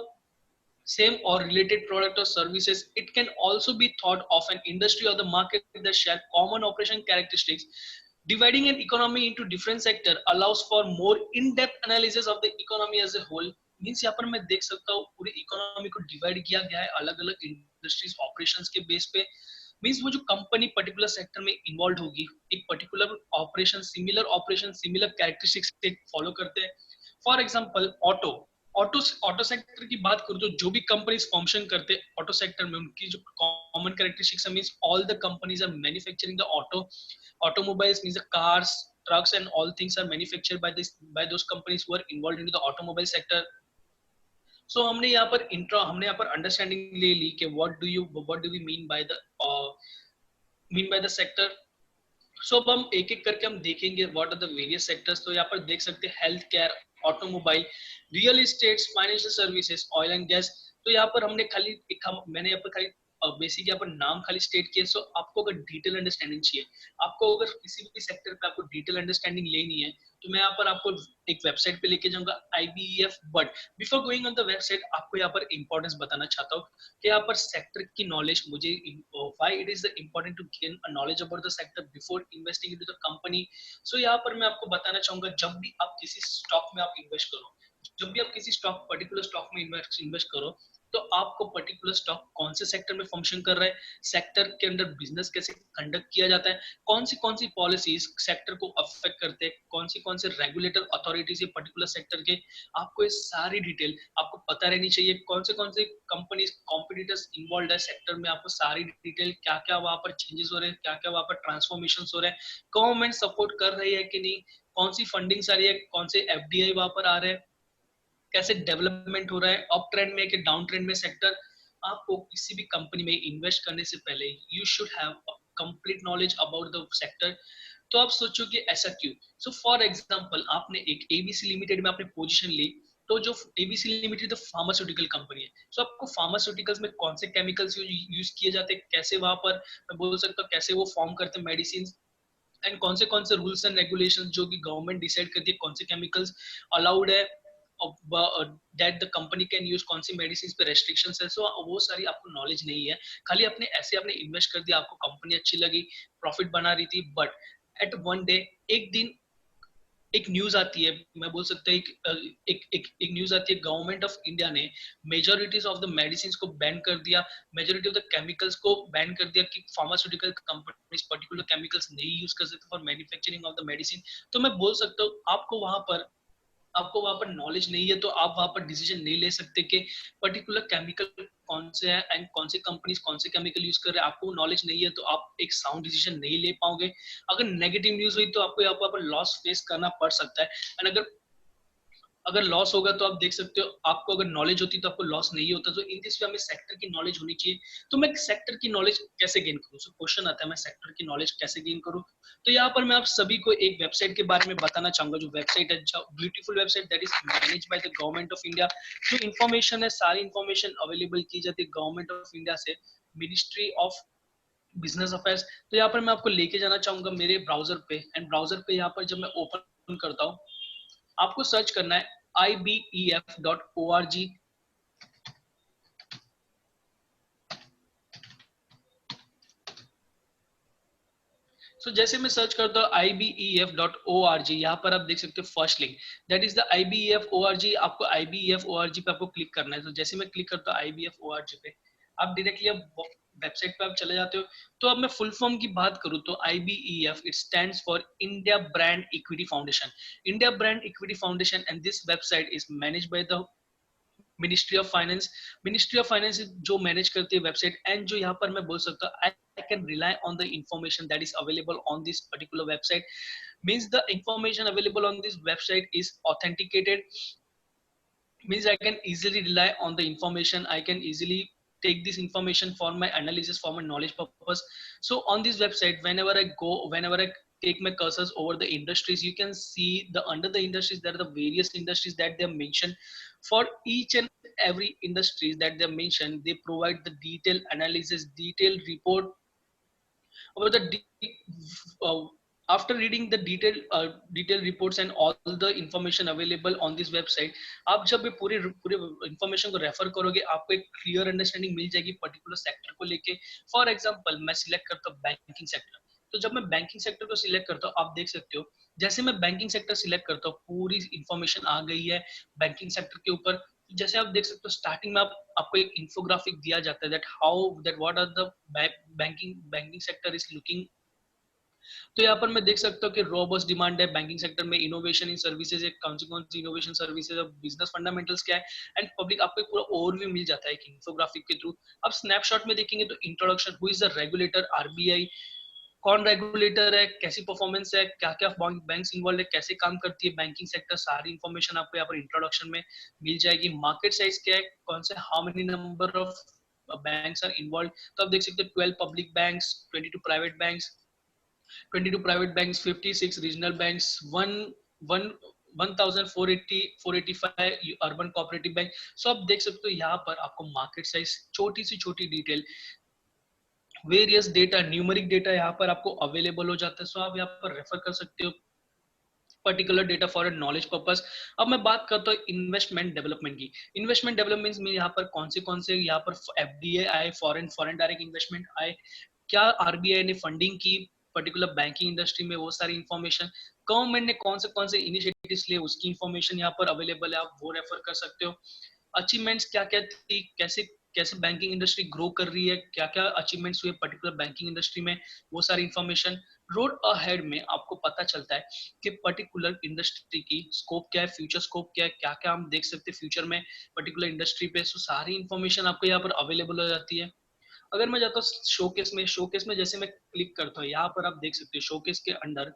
same or related product or services. It can also be thought of an industry or the market that share common operation characteristics. Dividing an economy into different sector allows for more in-depth analysis of the economy as a whole. Means यहाँ पर मैं देख सकता हूँ पूरी इकोनॉमी को डिवाइड किया गया है अलग अलग इंडस्ट्रीज ऑपरेशंस के बेस पे। मीन्स वो जो कंपनी पर्टिकुलर सेक्टर में इन्वॉल्व होगी, एक particular operation similar characteristics follow करते हैं। For example auto, auto sector की बात करूँ तो जो भी कंपनीज फंक्शन करते हैं ऑटो सेक्टर में उनकी जो common characteristics means all the companies are manufacturing the automobiles means the cars, trucks and all things are manufactured by those companies who are involved into the automobile sector. So हमने यहाँ पर अंडरस्टैंडिंग ले ली कि what do we mean by the sector. So अब हम एक एक करके हम देखेंगे what are the various sectors. तो यहाँ पर देख सकते हैं health care, automobile, real estate, financial services, oil and gas. तो यहाँ पर हमने मैंने यहाँ पर खाली बेसिक यहाँ पर नाम खाली स्टेट किया। सो आपको अगर डिटेल अंडरस्टैंडिंग चाहिए, आपको अगर किसी भी सेक्टर पे आपको डिटेल अंडरस्टैंडिंग लेनी है तो मैं यहाँ पर आपको एक वेबसाइट पे लेके जाऊंगा IBEF। But before going on the website आपको यहाँ पर इंपॉर्टेंस बताना चाहता हूँ कि यहाँ पर सेक्टर की नॉलेज मुझे why it is important to gain knowledge about the sector before investing into the company. So यहाँ पर मैं आपको बताना चाहूंगा जब भी आप किसी स्टॉक में आप इन्वेस्ट करो, जब भी आप किसी पर्टिकुलर स्टॉक में इन्वेस्ट करो तो आपको पर्टिकुलर स्टॉक कौन से सेक्टर में फंक्शन कर रहा है, सेक्टर के अंदर बिजनेस कैसे कंडक्ट किया जाता है, कौन सी पॉलिसीज सेक्टर को अफेक्ट करते हैं, कौन से रेगुलेटर अथॉरिटीज ये पर्टिकुलर सेक्टर के, आपको ये सारी डिटेल आपको पता रहनी चाहिए। कौन से कंपनीज कॉम्पिटिटर्स इन्वॉल्व है सेक्टर में, आपको सारी डिटेल क्या क्या वहां पर चेंजेस हो रहे हैं, क्या क्या वहां पर ट्रांसफॉर्मेशन हो रहे हैं, गवर्नमेंट सपोर्ट कर रही है कि नहीं, कौन सी फंडिंग आ रही है, कौन से FDI वहां पर आ रहे हैं, कैसे डेवलपमेंट हो रहा है, अप ट्रेंड में कि डाउन ट्रेंड में सेक्टर। आपको किसी भी कंपनी में इन्वेस्ट करने से पहले you should have complete knowledge about the sector. तो आप सोचो कि ऐसा क्यों। सो फॉर एग्जांपल आपने एक ABC लिमिटेड में आपने पोजीशन ली, तो जो ABC लिमिटेड फार्मास्यूटिकल कंपनी है, सो आपको फार्मास्यूटिकल्स में कौन से केमिकल्स यूज किए जाते हैं, कैसे वहां पर मैं बोल सकता हूँ कैसे वो फॉर्म करते हैं मेडिसिन, एंड कौन से रूल्स एंड रेगुलेशंस जो कि गवर्नमेंट डिसाइड करती है कौन से केमिकल्स अलाउड है, that the company can use, कौन सी मेडिसिन पे रेस्ट्रिक्शंस है। सो वो सारी आपको नॉलेज नहीं है, खाली आपने इन्वेस्ट कर दिया, आपको कंपनी अच्छी लगी, प्रॉफिट बना रही थी, बट एट वन डे एक दिन एक न्यूज आती है, मैं बोल सकता हूँ एक न्यूज आती है, गवर्नमेंट ऑफ इंडिया ने मेजोरिटीज ऑफ द मेडिसिन को बैन कर दिया, मेजोरिटी ऑफ द केमिकल्स को बैन कर दिया कि फार्मास्यूटिकल कंपनीज पर्टिकुलर केमिकल्स नहीं यूज कर सकते for manufacturing of the medicine. तो मैं बोल सकता हूँ आपको वहां पर नॉलेज नहीं है तो आप वहां पर डिसीजन नहीं ले सकते कि पर्टिकुलर केमिकल कौन से है एंड कौन सी कंपनीज कौन से केमिकल यूज कर रहे हैं। आपको नॉलेज नहीं है तो आप एक साउंड डिसीजन नहीं ले पाओगे। अगर नेगेटिव न्यूज हुई तो आपको यहाँ पर लॉस फेस करना पड़ सकता है, एंड अगर लॉस होगा तो आप देख सकते हो, आपको अगर नॉलेज होती तो आपको लॉस नहीं होता। तो इन दिस वे हमें सेक्टर की नॉलेज होनी चाहिए। तो मैं सेक्टर की नॉलेज कैसे गेन करूँ, सो क्वेश्चन आता है मैं सेक्टर की नॉलेज कैसे गेन करूँ। तो यहाँ पर मैं आप सभी को एक वेबसाइट के बारे में बताना चाहूंगा, जो वेबसाइट है, beautiful website that is manage by the government of India. जो इन्फॉर्मेशन है सारी इन्फॉर्मेशन अवेलेबल की जाती है गवर्नमेंट ऑफ इंडिया से, मिनिस्ट्री ऑफ बिजनेस अफेयर्स। तो यहाँ पर मैं आपको लेके जाना चाहूंगा मेरे ब्राउजर पे, एंड ब्राउजर पे यहाँ पर जब मैं ओपन करता हूँ आपको सर्च करना है ibef.org। सो जैसे मैं सर्च करता हूँ ibef.org, यहाँ पर आप देख सकते हो first link, that is the ibef.org। आपको ibef.org पे आपको क्लिक करना है। तो जैसे मैं क्लिक करता हूँ ibef.org पे, आप डायरेक्टली अब वेबसाइट पे आप चले जाते हो। तो अब मैं फुल फॉर्म की बात करूँ तो IBEF it stands for India brand equity foundation. India brand equity foundation and this website is manage by the ministry of finance. Ministry of finance जो मैनेज करती है वेबसाइट, एंड जो यहाँ पर मैं बोल सकता हूँ I can rely on the information that is available on this particular website, means the information available on this website is authenticated, means I can easily rely on the information. I can easily take this information for my analysis, for my knowledge purpose. So on this website, whenever I go, whenever I take my cursors over the industries, you can see the under the industries there are the various industries that they mentioned. For each and every industries that they mentioned, they provide the detailed analysis, detailed report about the uh, after reading the detailed reports and all the information available on this website, आप जब ये पूरे पूरे information को रेफर करोगे, आपको एक क्लियर अंडरस्टैंडिंग मिल जाएगी पर्टिकुलर सेक्टर को लेके। फॉर एग्जांपल मैं सिलेक्ट करता हूँ बैंकिंग सेक्टर। तो जब मैं बैंकिंग सेक्टर को सिलेक्ट करता हूँ, आप देख सकते हो जैसे मैं बैंकिंग सेक्टर सिलेक्ट करता हूँ, पूरी इंफॉर्मेशन आ गई है बैंकिंग सेक्टर के ऊपर। जैसे आप देख सकते हो स्टार्टिंग में आपको एक इंफोग्राफिक दिया जाता है that how that what are the banking sector is looking. तो यहाँ पर मैं देख सकता हूँ कि रोबस्ट डिमांड है बैंकिंग सेक्टर में, इनोवेशन इन सर्विसेज है, कौन सी इनोवेशन सर्विसेज, बिजनेस फंडामेंटल्स क्या है, एंड पब्लिक आपको एक पूरा ओवरव्यू मिल जाता है एक इंफोग्राफिक के थ्रू। अब स्नैपशॉट में देखेंगे तो introduction, who is the regulator RBI, कौन रेगुलेटर है, कैसी परफॉर्मेंस है, क्या क्या बैंक्स इन्वॉल्व है, कैसे काम करती है बैंकिंग सेक्टर, सारी इंफॉर्मेशन आपको यहाँ पर इंट्रोडक्शन में मिल जाएगी। मार्केट साइज क्या है, कौन से how many number of banks are involve. तो आप देख सकते हो 12 public banks, 22 private banks, 22 private banks, 56 regional banks, one 1485 urban cooperative bank. So आप देख सकते हो यहाँ पर आपको मार्केट साइज, छोटी सी छोटी detail, various data, numeric data यहाँ पर आपको अवेलेबल हो जाता है। सो आप यहाँ पर रेफर कर सकते हो particular data for knowledge purpose. अब मैं बात करता हूँ इन्वेस्टमेंट डेवलपमेंट की। इन्वेस्टमेंट डेवलपमेंट में यहाँ पर कौन से यहाँ पर एफडीए आए, फॉरेन फॉरेन डायरेक्ट इन्वेस्टमेंट आए, क्या आरबीआई ने फंडिंग की पर्टिकुलर बैंकिंग इंडस्ट्री में, वो सारी इंफॉर्मेशन, गवर्नमेंट ने कौन से इनिशिएटिव्स लिए, उसकी इंफॉर्मेशन यहाँ पर अवेलेबल है, आप वो रेफर कर सकते हो। अचीवमेंट्स क्या क्या थी, कैसे कैसे बैंकिंग इंडस्ट्री ग्रो कर रही है, क्या क्या अचीवमेंट्स हुए पर्टिकुलर बैंकिंग इंडस्ट्री में, वो सारी इंफॉर्मेशन। रोड अहेड में आपको पता चलता है कि पर्टिकुलर इंडस्ट्री की स्कोप क्या है, फ्यूचर स्कोप क्या है, क्या क्या हम देख सकते हैं फ्यूचर में पर्टिकुलर इंडस्ट्री पे। सो सारी इंफॉर्मेशन आपको यहाँ पर अवेलेबल हो जाती है। अगर मैं जाता हूँ शोकेस में जैसे मैं क्लिक करता हूँ, यहाँ पर आप देख सकते हो शोकेस के अंडर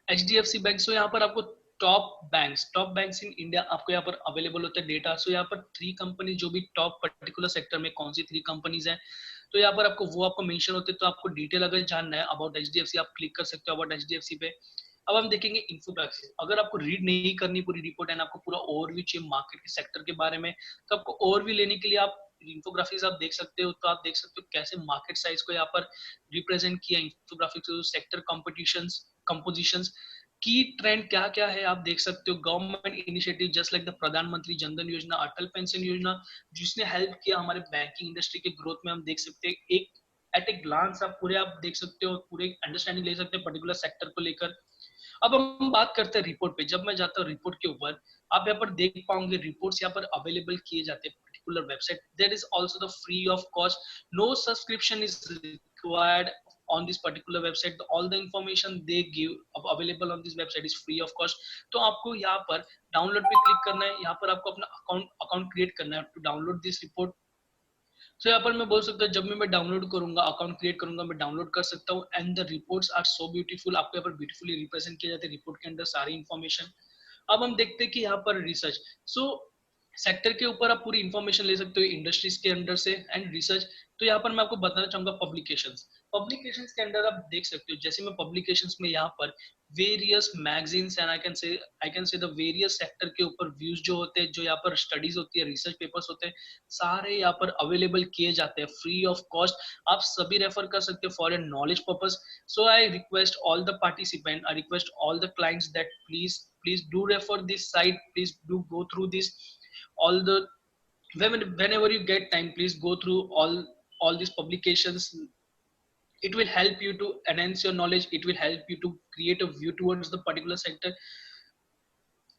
HDFC बैंक। सो यहाँ पर आपको टॉप बैंक्स इन इंडिया आपको यहाँ पर अवेलेबल होता है डेटा। सो यहाँ पर 3 कंपनी जो भी टॉप पर्टिकुलर सेक्टर में कौन सी 3 कंपनीज हैं, तो यहाँ पर आपको वो आपको मेंशन होते हैं। तो आपको डिटेल अगर जानना है अबाउट HDFC, आप क्लिक कर सकते हो अबाउट HDFC पे। अब हम देखेंगे इन्फोग्राफिक्स। अगर आपको रीड नहीं करनी पूरी रिपोर्ट एंड आपको पूरा ओवरव्यू चाहिए मार्केट के सेक्टर के बारे में, तो आपको ओवरव्यू लेने के लिए आप इन्फोग्राफिक्स आप देख सकते हो। तो आप देख सकते हो कैसे मार्केट साइज को यहाँ पर रिप्रेजेंट किया इन्फोग्राफिक्स, सेक्टर कॉम्पिटिशंस कंपोजिशंस, की ट्रेंड क्या क्या है आप देख सकते हो। Government initiative just like the प्रधानमंत्री जनधन योजना, अटल पेंशन योजना, जिसने हेल्प किया हमारे बैंकिंग इंडस्ट्री के ग्रोथ में, हम देख सकते हैं एक एट ए ग्लांस आप पूरे आप देख सकते हो, पूरे अंडरस्टैंडिंग ले सकते हैं पर्टिकुलर सेक्टर को लेकर। अब हम बात करते हैं रिपोर्ट पे। जब मैं जाता हूँ रिपोर्ट के ऊपर, आप यहाँ पर देख पाओगे रिपोर्ट्स यहाँ पर अवेलेबल किए जाते हैं particular website. There is also the free of cost, no subscription is required on this particular website. All the information they give available on this website is free of cost. तो आपको यहाँ पर डाउनलोड पे क्लिक करना है, यहाँ पर आपको अपना अकाउंट क्रिएट करना है टू डाउनलोड दिस रिपोर्ट। तो यहाँ पर मैं बोल सकता हूँ जब मैं डाउनलोड करूंगा, अकाउंट क्रिएट करूंगा, मैं डाउनलोड कर सकता हूँ। And the reports are so beautiful, आपको यहाँ पर ब्यूटीफुली रिप्रेजेंट किया जाता है रिपोर्ट के अंदर सारी इंफॉर्मेशन। अब हम देखते हैं कि यहाँ पर रिसर्च। सो सेक्टर के ऊपर आप पूरी इंफॉर्मेशन ले सकते हो इंडस्ट्रीज के अंदर से एंड रिसर्च। तो यहाँ पर मैं आपको बताना चाहूंगा पब्लिकेशंस के अंदर आप देख सकते हो। जैसे मैं पब्लिकेशंस में यहाँ पर various magazines and I can से द वेरियस सेक्टर के ऊपर व्यूज जो होते हैं, जो यहाँ पर स्टडीज होती है, रिसर्च पेपर्स होते हैं, सारे यहाँ पर अवेलेबल किए जाते हैं फ्री ऑफ कॉस्ट। आप सभी रेफर कर सकते हो for your knowledge purpose. So I request all the participant, I request all the clients that please do refer this site, please do go through this all the whenever you get time, please go through all these publications, It will help you to enhance your knowledge, it will help you to create a view towards the particular sector.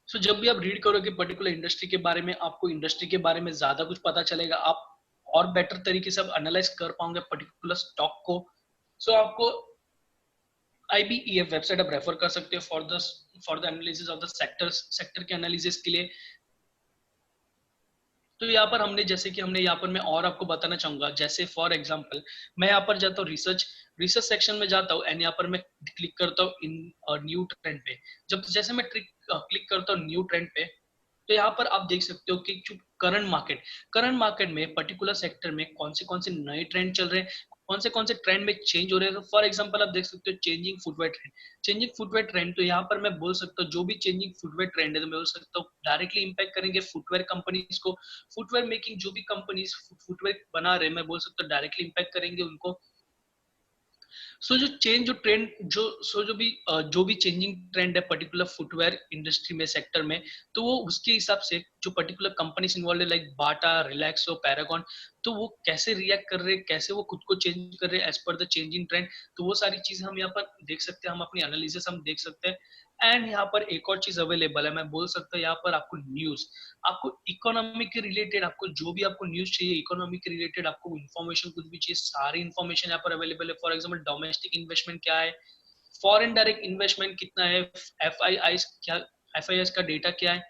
So जब भी आप रीड करोगे पर्टिकुलर इंडस्ट्री के बारे में, आपको इंडस्ट्री के बारे में ज्यादा कुछ पता चलेगा, आप और बेटर तरीके से आप एनालाइज कर पाओगे पर्टिकुलर स्टॉक को. सो आपको IBEF वेबसाइट आप रेफर कर सकते हो for the analysis of the sector के एनालिसिस के लिए. तो यहाँ पर हमने जैसे कि हमने यहाँ पर मैं और आपको बताना चाहूंगा, जैसे फॉर एग्जांपल मैं यहाँ पर जाता हूँ रिसर्च सेक्शन में जाता हूँ एंड यहाँ पर मैं क्लिक करता हूँ इन न्यू ट्रेंड पे. जब जैसे मैं क्लिक करता हूँ न्यू ट्रेंड पे, तो यहाँ पर आप देख सकते हो कि करंट मार्केट में पर्टिकुलर सेक्टर में कौन से नए ट्रेंड चल रहे हैं, कौन से ट्रेंड में चेंज हो रहे हैं. फॉर एग्जांपल आप देख सकते हो चेंजिंग फुटवेयर ट्रेंड. तो यहाँ पर मैं बोल सकता हूँ जो भी चेंजिंग फुटवेयर ट्रेंड है, तो मैं बोल सकता हूँ डायरेक्टली इंपैक्ट करेंगे फुटवेयर कंपनीज को. फुटवेयर मेकिंग जो भी कंपनीज फुटवेयर बना रहे हैं, मैं बोल सकता हूँ डायरेक्टली इंपैक्ट करेंगे उनको. सो जो चेंज जो ट्रेंड जो सो जो भी चेंजिंग ट्रेंड है पर्टिकुलर फुटवेयर इंडस्ट्री में सेक्टर में, तो वो उसके हिसाब से जो पर्टिकुलर कंपनीज इन्वॉल्व है लाइक बाटा, रिलैक्सो, पैरागॉन, तो वो कैसे रिएक्ट कर रहे हैं, कैसे वो खुद को चेंज कर रहे हैं as per the changing trend. तो वो सारी चीजें हम यहाँ पर देख सकते हैं, हम अपनी एनालिसिस हम देख सकते हैं. एंड यहाँ पर एक और चीज अवेलेबल है, मैं बोल सकता हूँ यहाँ पर आपको न्यूज, आपको इकोनॉमी के रिलेटेड, आपको जो भी आपको न्यूज चाहिए इकोनॉमी के रिलेटेड, आपको इन्फॉर्मेशन कुछ भी चाहिए, सारी इन्फॉर्मेशन यहाँ पर अवेलेबल है. फॉर एग्जाम्पल डोमेस्टिक इन्वेस्टमेंट क्या है, फॉरेन डायरेक्ट इन्वेस्टमेंट कितना है, एफ आई का डेटा क्या है.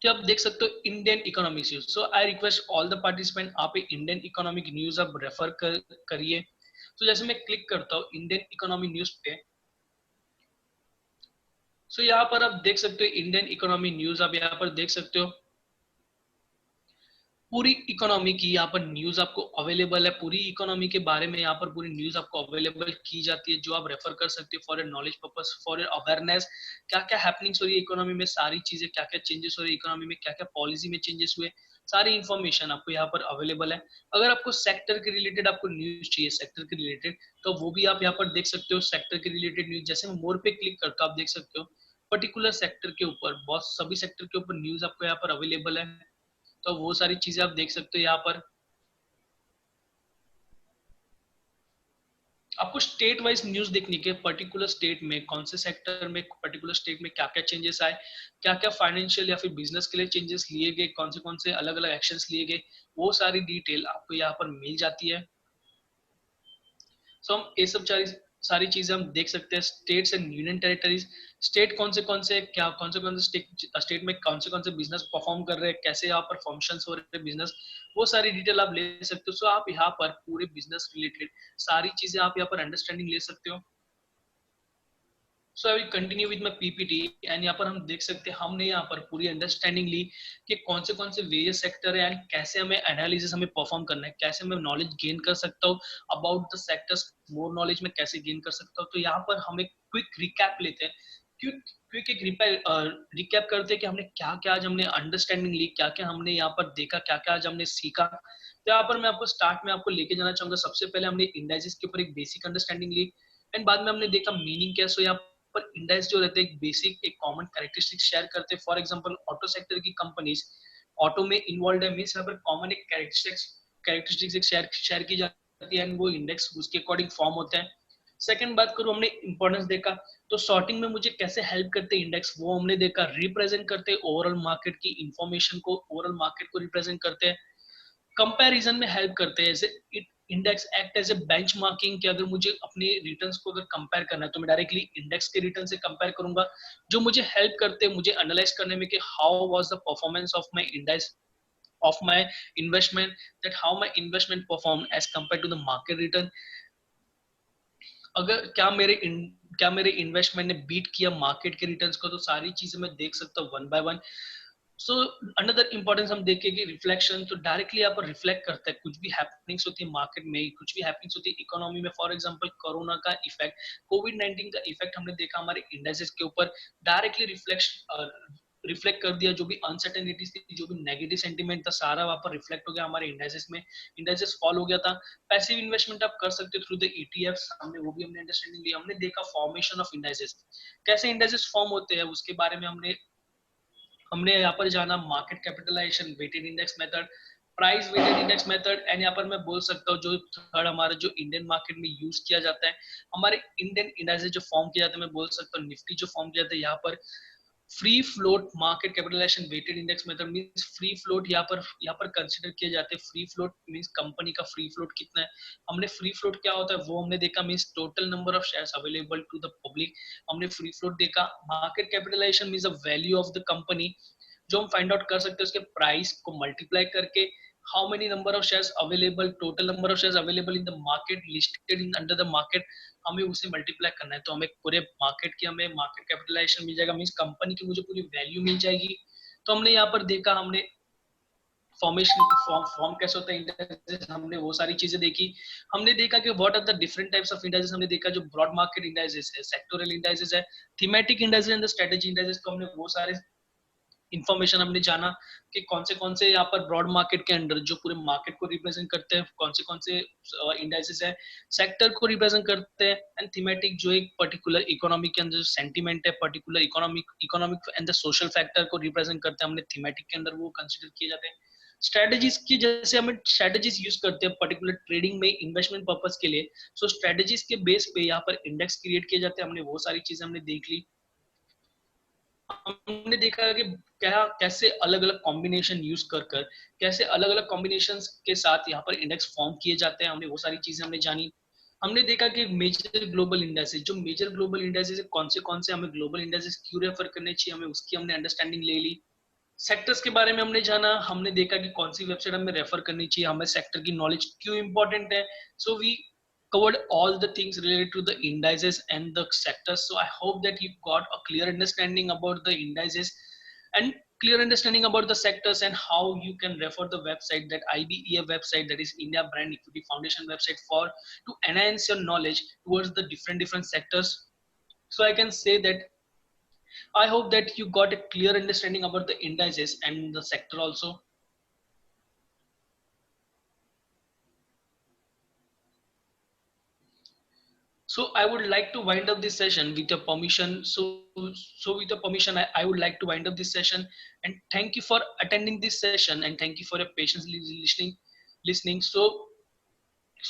तो आप देख सकते हो Indian economic news. So I request all the participant, आप इंडियन इकोनॉमिक न्यूज आप रेफर करिए. तो जैसे मैं क्लिक करता हूँ इंडियन इकोनॉमी न्यूज पे, सो यहाँ पर आप देख सकते हो इंडियन इकोनॉमी न्यूज, आप यहाँ पर देख सकते हो पूरी इकोनॉमी की यहाँ पर न्यूज आपको अवेलेबल है. पूरी इकोनॉमी के बारे में यहाँ पर पूरी न्यूज आपको अवेलेबल की जाती है, जो आप रेफर कर सकते हो for a knowledge purpose, for a awareness. क्या क्या हैपनिंग्स हो रही है इकोनॉमी में, सारी चीजें क्या क्या चेंजेस हो रही है इकोनॉमी में, क्या क्या पॉलिसी में चेंजेस हुए, सारी इन्फॉर्मेशन आपको यहाँ पर अवेलेबल है. अगर आपको सेक्टर के रिलेटेड आपको न्यूज चाहिए सेक्टर के रिलेटेड, तो वो भी आप यहाँ पर देख सकते हो सेक्टर के रिलेटेड न्यूज. जैसे मैं मोर पे क्लिक करता हूँ, आप देख सकते हो पर्टिकुलर सेक्टर के ऊपर बहुत सभी सेक्टर के ऊपर न्यूज आपको यहाँ पर अवेलेबल है. तो वो सारी चीजें आप देख सकते हो यहाँ पर. आपको स्टेट वाइज न्यूज देखने के पर्टिकुलर स्टेट में कौन से सेक्टर में पर्टिकुलर स्टेट में क्या क्या चेंजेस आए, क्या क्या फाइनेंशियल या फिर बिजनेस के लिए चेंजेस लिए गए, कौन से अलग अलग एक्शंस लिए गए, वो सारी डिटेल आपको यहाँ पर मिल जाती है. सो हम ये सब सारी चीजें हम देख सकते हैं. States and union territories, state कौन से स्टेट में कौन से बिजनेस परफॉर्म कर रहे हैं, कैसे यहाँ पर फंक्शंस हो रहे हैं बिजनेस, वो सारी डिटेल आप ले सकते हो. सो आप यहाँ पर पूरे बिजनेस रिलेटेड सारी चीजें आप यहाँ पर अंडरस्टैंडिंग ले सकते हो. So I will continue with my PPT and यहाँ पर हम देख सकते हैं हमने यहाँ पर पूरी अंडरस्टैंडिंग ली कि कौन से वेरियस सेक्टर है एंड कैसे हमें एनालिसिस हमें परफॉर्म करना है, कैसे मैं नॉलेज गेन कर सकता हूँ about the sectors, more knowledge में कैसे गेन कर सकता हूँ. तो यहाँ पर हम एक क्विक रिकैप लेते हैं, क्विक एक रिकैप करते हैं कि हमने क्या क्या आज हमने अंडरस्टैंडिंग ली, क्या क्या हमने यहाँ पर देखा, क्या क्या आज हमने सीखा. तो यहाँ पर मैं आपको स्टार्ट में आपको लेके जाना चाहूंगा. सबसे पहले हमने इंडाइसिस के ऊपर एक बेसिक अंडरस्टैंडिंग ली एंड बाद में हमने देखा मीनिंग क्या. सो यहाँ पर इंडेक्स जो रहते हैं बेसिक एक कॉमन कैरेक्टरिस्टिक्स शेयर करते हैं. फॉर एग्जांपल ऑटो सेक्टर की कंपनीज ऑटो में इन्वॉल्व है, मींस यहाँ पर कॉमन एक कैरेक्टरिस्टिक्स शेयर की जाती है एंड वो इंडेक्स उसके अकॉर्डिंग फॉर्म होता है. सेकंड बात करूं, हमने इंपॉर्टेंस देखा तो सॉर्टिंग में मुझे कैसे हेल्प करते हैं इंडेक्स, वो हमने देखा. रिप्रेजेंट करते हैं ओवरऑल मार्केट की इंफॉर्मेशन को, ओवरऑल मार्केट को रिप्रेजेंट करते हैं. कंपैरिजन में हेल्प करते हैं, जैसे index act as a benchmarking कि अगर मुझे अपने रिटर्न्स को अगर कंपेयर करना है तो मैं डायरेक्टली इंडेक्स के रिटर्न से कंपेयर करूंगा, जो मुझे हेल्प करते हैं मुझे एनालाइज करने में कि how was the performance of my index of my investment, that how my investment performed as compared to the market return. अगर क्या मेरे इन्वेस्टमेंट ने बीट किया मार्केट के रिटर्न्स को, तो सारी चीजें मैं देख सकता हूँ one by one. So another importance हम देखेंगे रिफ्लेक्शन, तो डायरेक्टली यहाँ पर रिफ्लेक्ट करता है कुछ भी हैपनिंग्स होती है मार्केट में, कुछ भी हैपनिंग्स होती है इकोनॉमी में. फॉर एग्जांपल कोरोना का इफेक्ट, कोविड-19 का इफेक्ट हमने देखा हमारे इंडेक्सेस के ऊपर, डायरेक्टली रिफ्लेक्ट कर दिया. जो भी अनसर्टेनिटीज थी, जो भी नेगेटिव सेंटीमेंट था, सारा वहां पर रिफ्लेक्ट हो गया हमारे इंडेक्सेस में, इंडेक्सेस फॉल हो गया था. पैसिव इन्वेस्टमेंट आप कर सकते हो थ्रू द ईटीएफ, हमने वो भी हमने अंडरस्टैंडिंग लिया. हमने देखा फॉर्मेशन ऑफ इंडेक्सेस, कैसे इंडेक्सेस फॉर्म होते हैं उसके बारे में हमने हमने यहाँ पर जाना. Market capitalisation, weighted index method, price weighted index method, and यहाँ पर मैं बोल सकता हूँ जो थर्ड हमारा जो इंडियन मार्केट में यूज किया जाता है, हमारे इंडियन इंडेक्स जो फॉर्म किया जाता है, मैं बोल सकता हूँ निफ्टी जो फॉर्म किया जाता है, यहाँ पर free float market capitalisation weighted index method means free float यहाँ पर कंसीडर किए जाते हैं। फ्री फ्लोट मींस कंपनी का फ्री फ्लोट कितना है, हमने फ्री फ्लोट क्या होता है वो हमने देखा, means total number of shares available to the public, हमने फ्री फ्लोट देखा। Market capitalization means the value of the company, जो हम फाइंड आउट कर सकते हैं उसके प्राइस को मल्टीप्लाई करके, how many number of shares available, total number of shares available in the market listed in under the market, हमें उसे मल्टीप्लाई करना है। तो हमें पूरे मार्केट की हमें मार्केट कैपिटलाइजेशन मिल जाएगा, मींस कंपनी की मुझे पूरी वैल्यू मिल जाएगी। तो हमने यहाँ पर देखा, हमने फॉर्मेशन फॉर्म कैसे होता है इंडाइसेस, हमने वो सारी चीजें देखी। हमने देखा कि what are the different types of indices, हमने देखा जो ब्रॉड मार्केट इंडाइसेस है, सेक्टोरल इंडाइसेस है, thematic indices and the strategy indices, तो हमने वो सारे इंफॉर्मेशन हमने जाना कि कौन से यहाँ पर ब्रॉड मार्केट के अंडर जो पूरे मार्केट को रिप्रेजेंट करते हैं, कौन से इंडाइसेस है सेक्टर को रिप्रेजेंट करते हैं, एंड थीमेटिक जो एक पर्टिकुलर इकोनॉमी के अंदर जो सेंटीमेंट है, particular economic and the social factor को रिप्रेजेंट करते हैं, हमने थीमेटिक के अंदर वो कंसिडर किए जाते हैं। स्ट्रेटेजीज की जैसे हमें स्ट्रेटेजीज यूज करते हैं पर्टिकुलर ट्रेडिंग में इन्वेस्टमेंट पर्पस के लिए, सो स्ट्रेटेजीज के बेस पे यहाँ पर इंडेक्स क्रिएट किए जाते हैं, हमने वो सारी चीजें हमने देख ली। हमने देखा कि क्या कैसे अलग अलग कॉम्बिनेशन यूज कर कर कैसे अलग अलग कॉम्बिनेशन के साथ यहाँ पर इंडेक्स फॉर्म किए जाते हैं, हमने वो सारी चीजें हमने जानी। हमने देखा कि मेजर ग्लोबल इंडेक्सेस, जो मेजर ग्लोबल इंडेक्सेस है कौन से हमें ग्लोबल इंडेक्सेस क्यों रेफर करने चाहिए, हमें उसकी हमने अंडरस्टैंडिंग ले ली। सेक्टर्स के बारे में हमने जाना, हमने देखा कि कौन सी वेबसाइट हमें रेफर करनी चाहिए, हमें सेक्टर की नॉलेज क्यों इंपॉर्टेंट है। So we covered all the things related to the indices and the sectors. So I hope that you got a clear understanding about the indices and clear understanding about the sectors and how you can refer the website, that IBEF website, that is India Brand Equity Foundation website, for to enhance your knowledge towards the different sectors. So I can say that I hope that you got a clear understanding about the indices and the sector also. So I would like to wind up this session with your permission. So with your permission, I would like to wind up this session and thank you for attending this session and thank you for your patience listening. So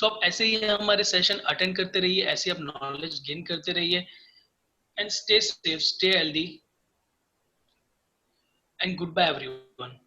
आप ऐसे ही हमारे सेशन अटेंड करते रहिए, ऐसे आप नॉलेज गेन करते रहिए, and stay safe, stay healthy, and goodbye everyone.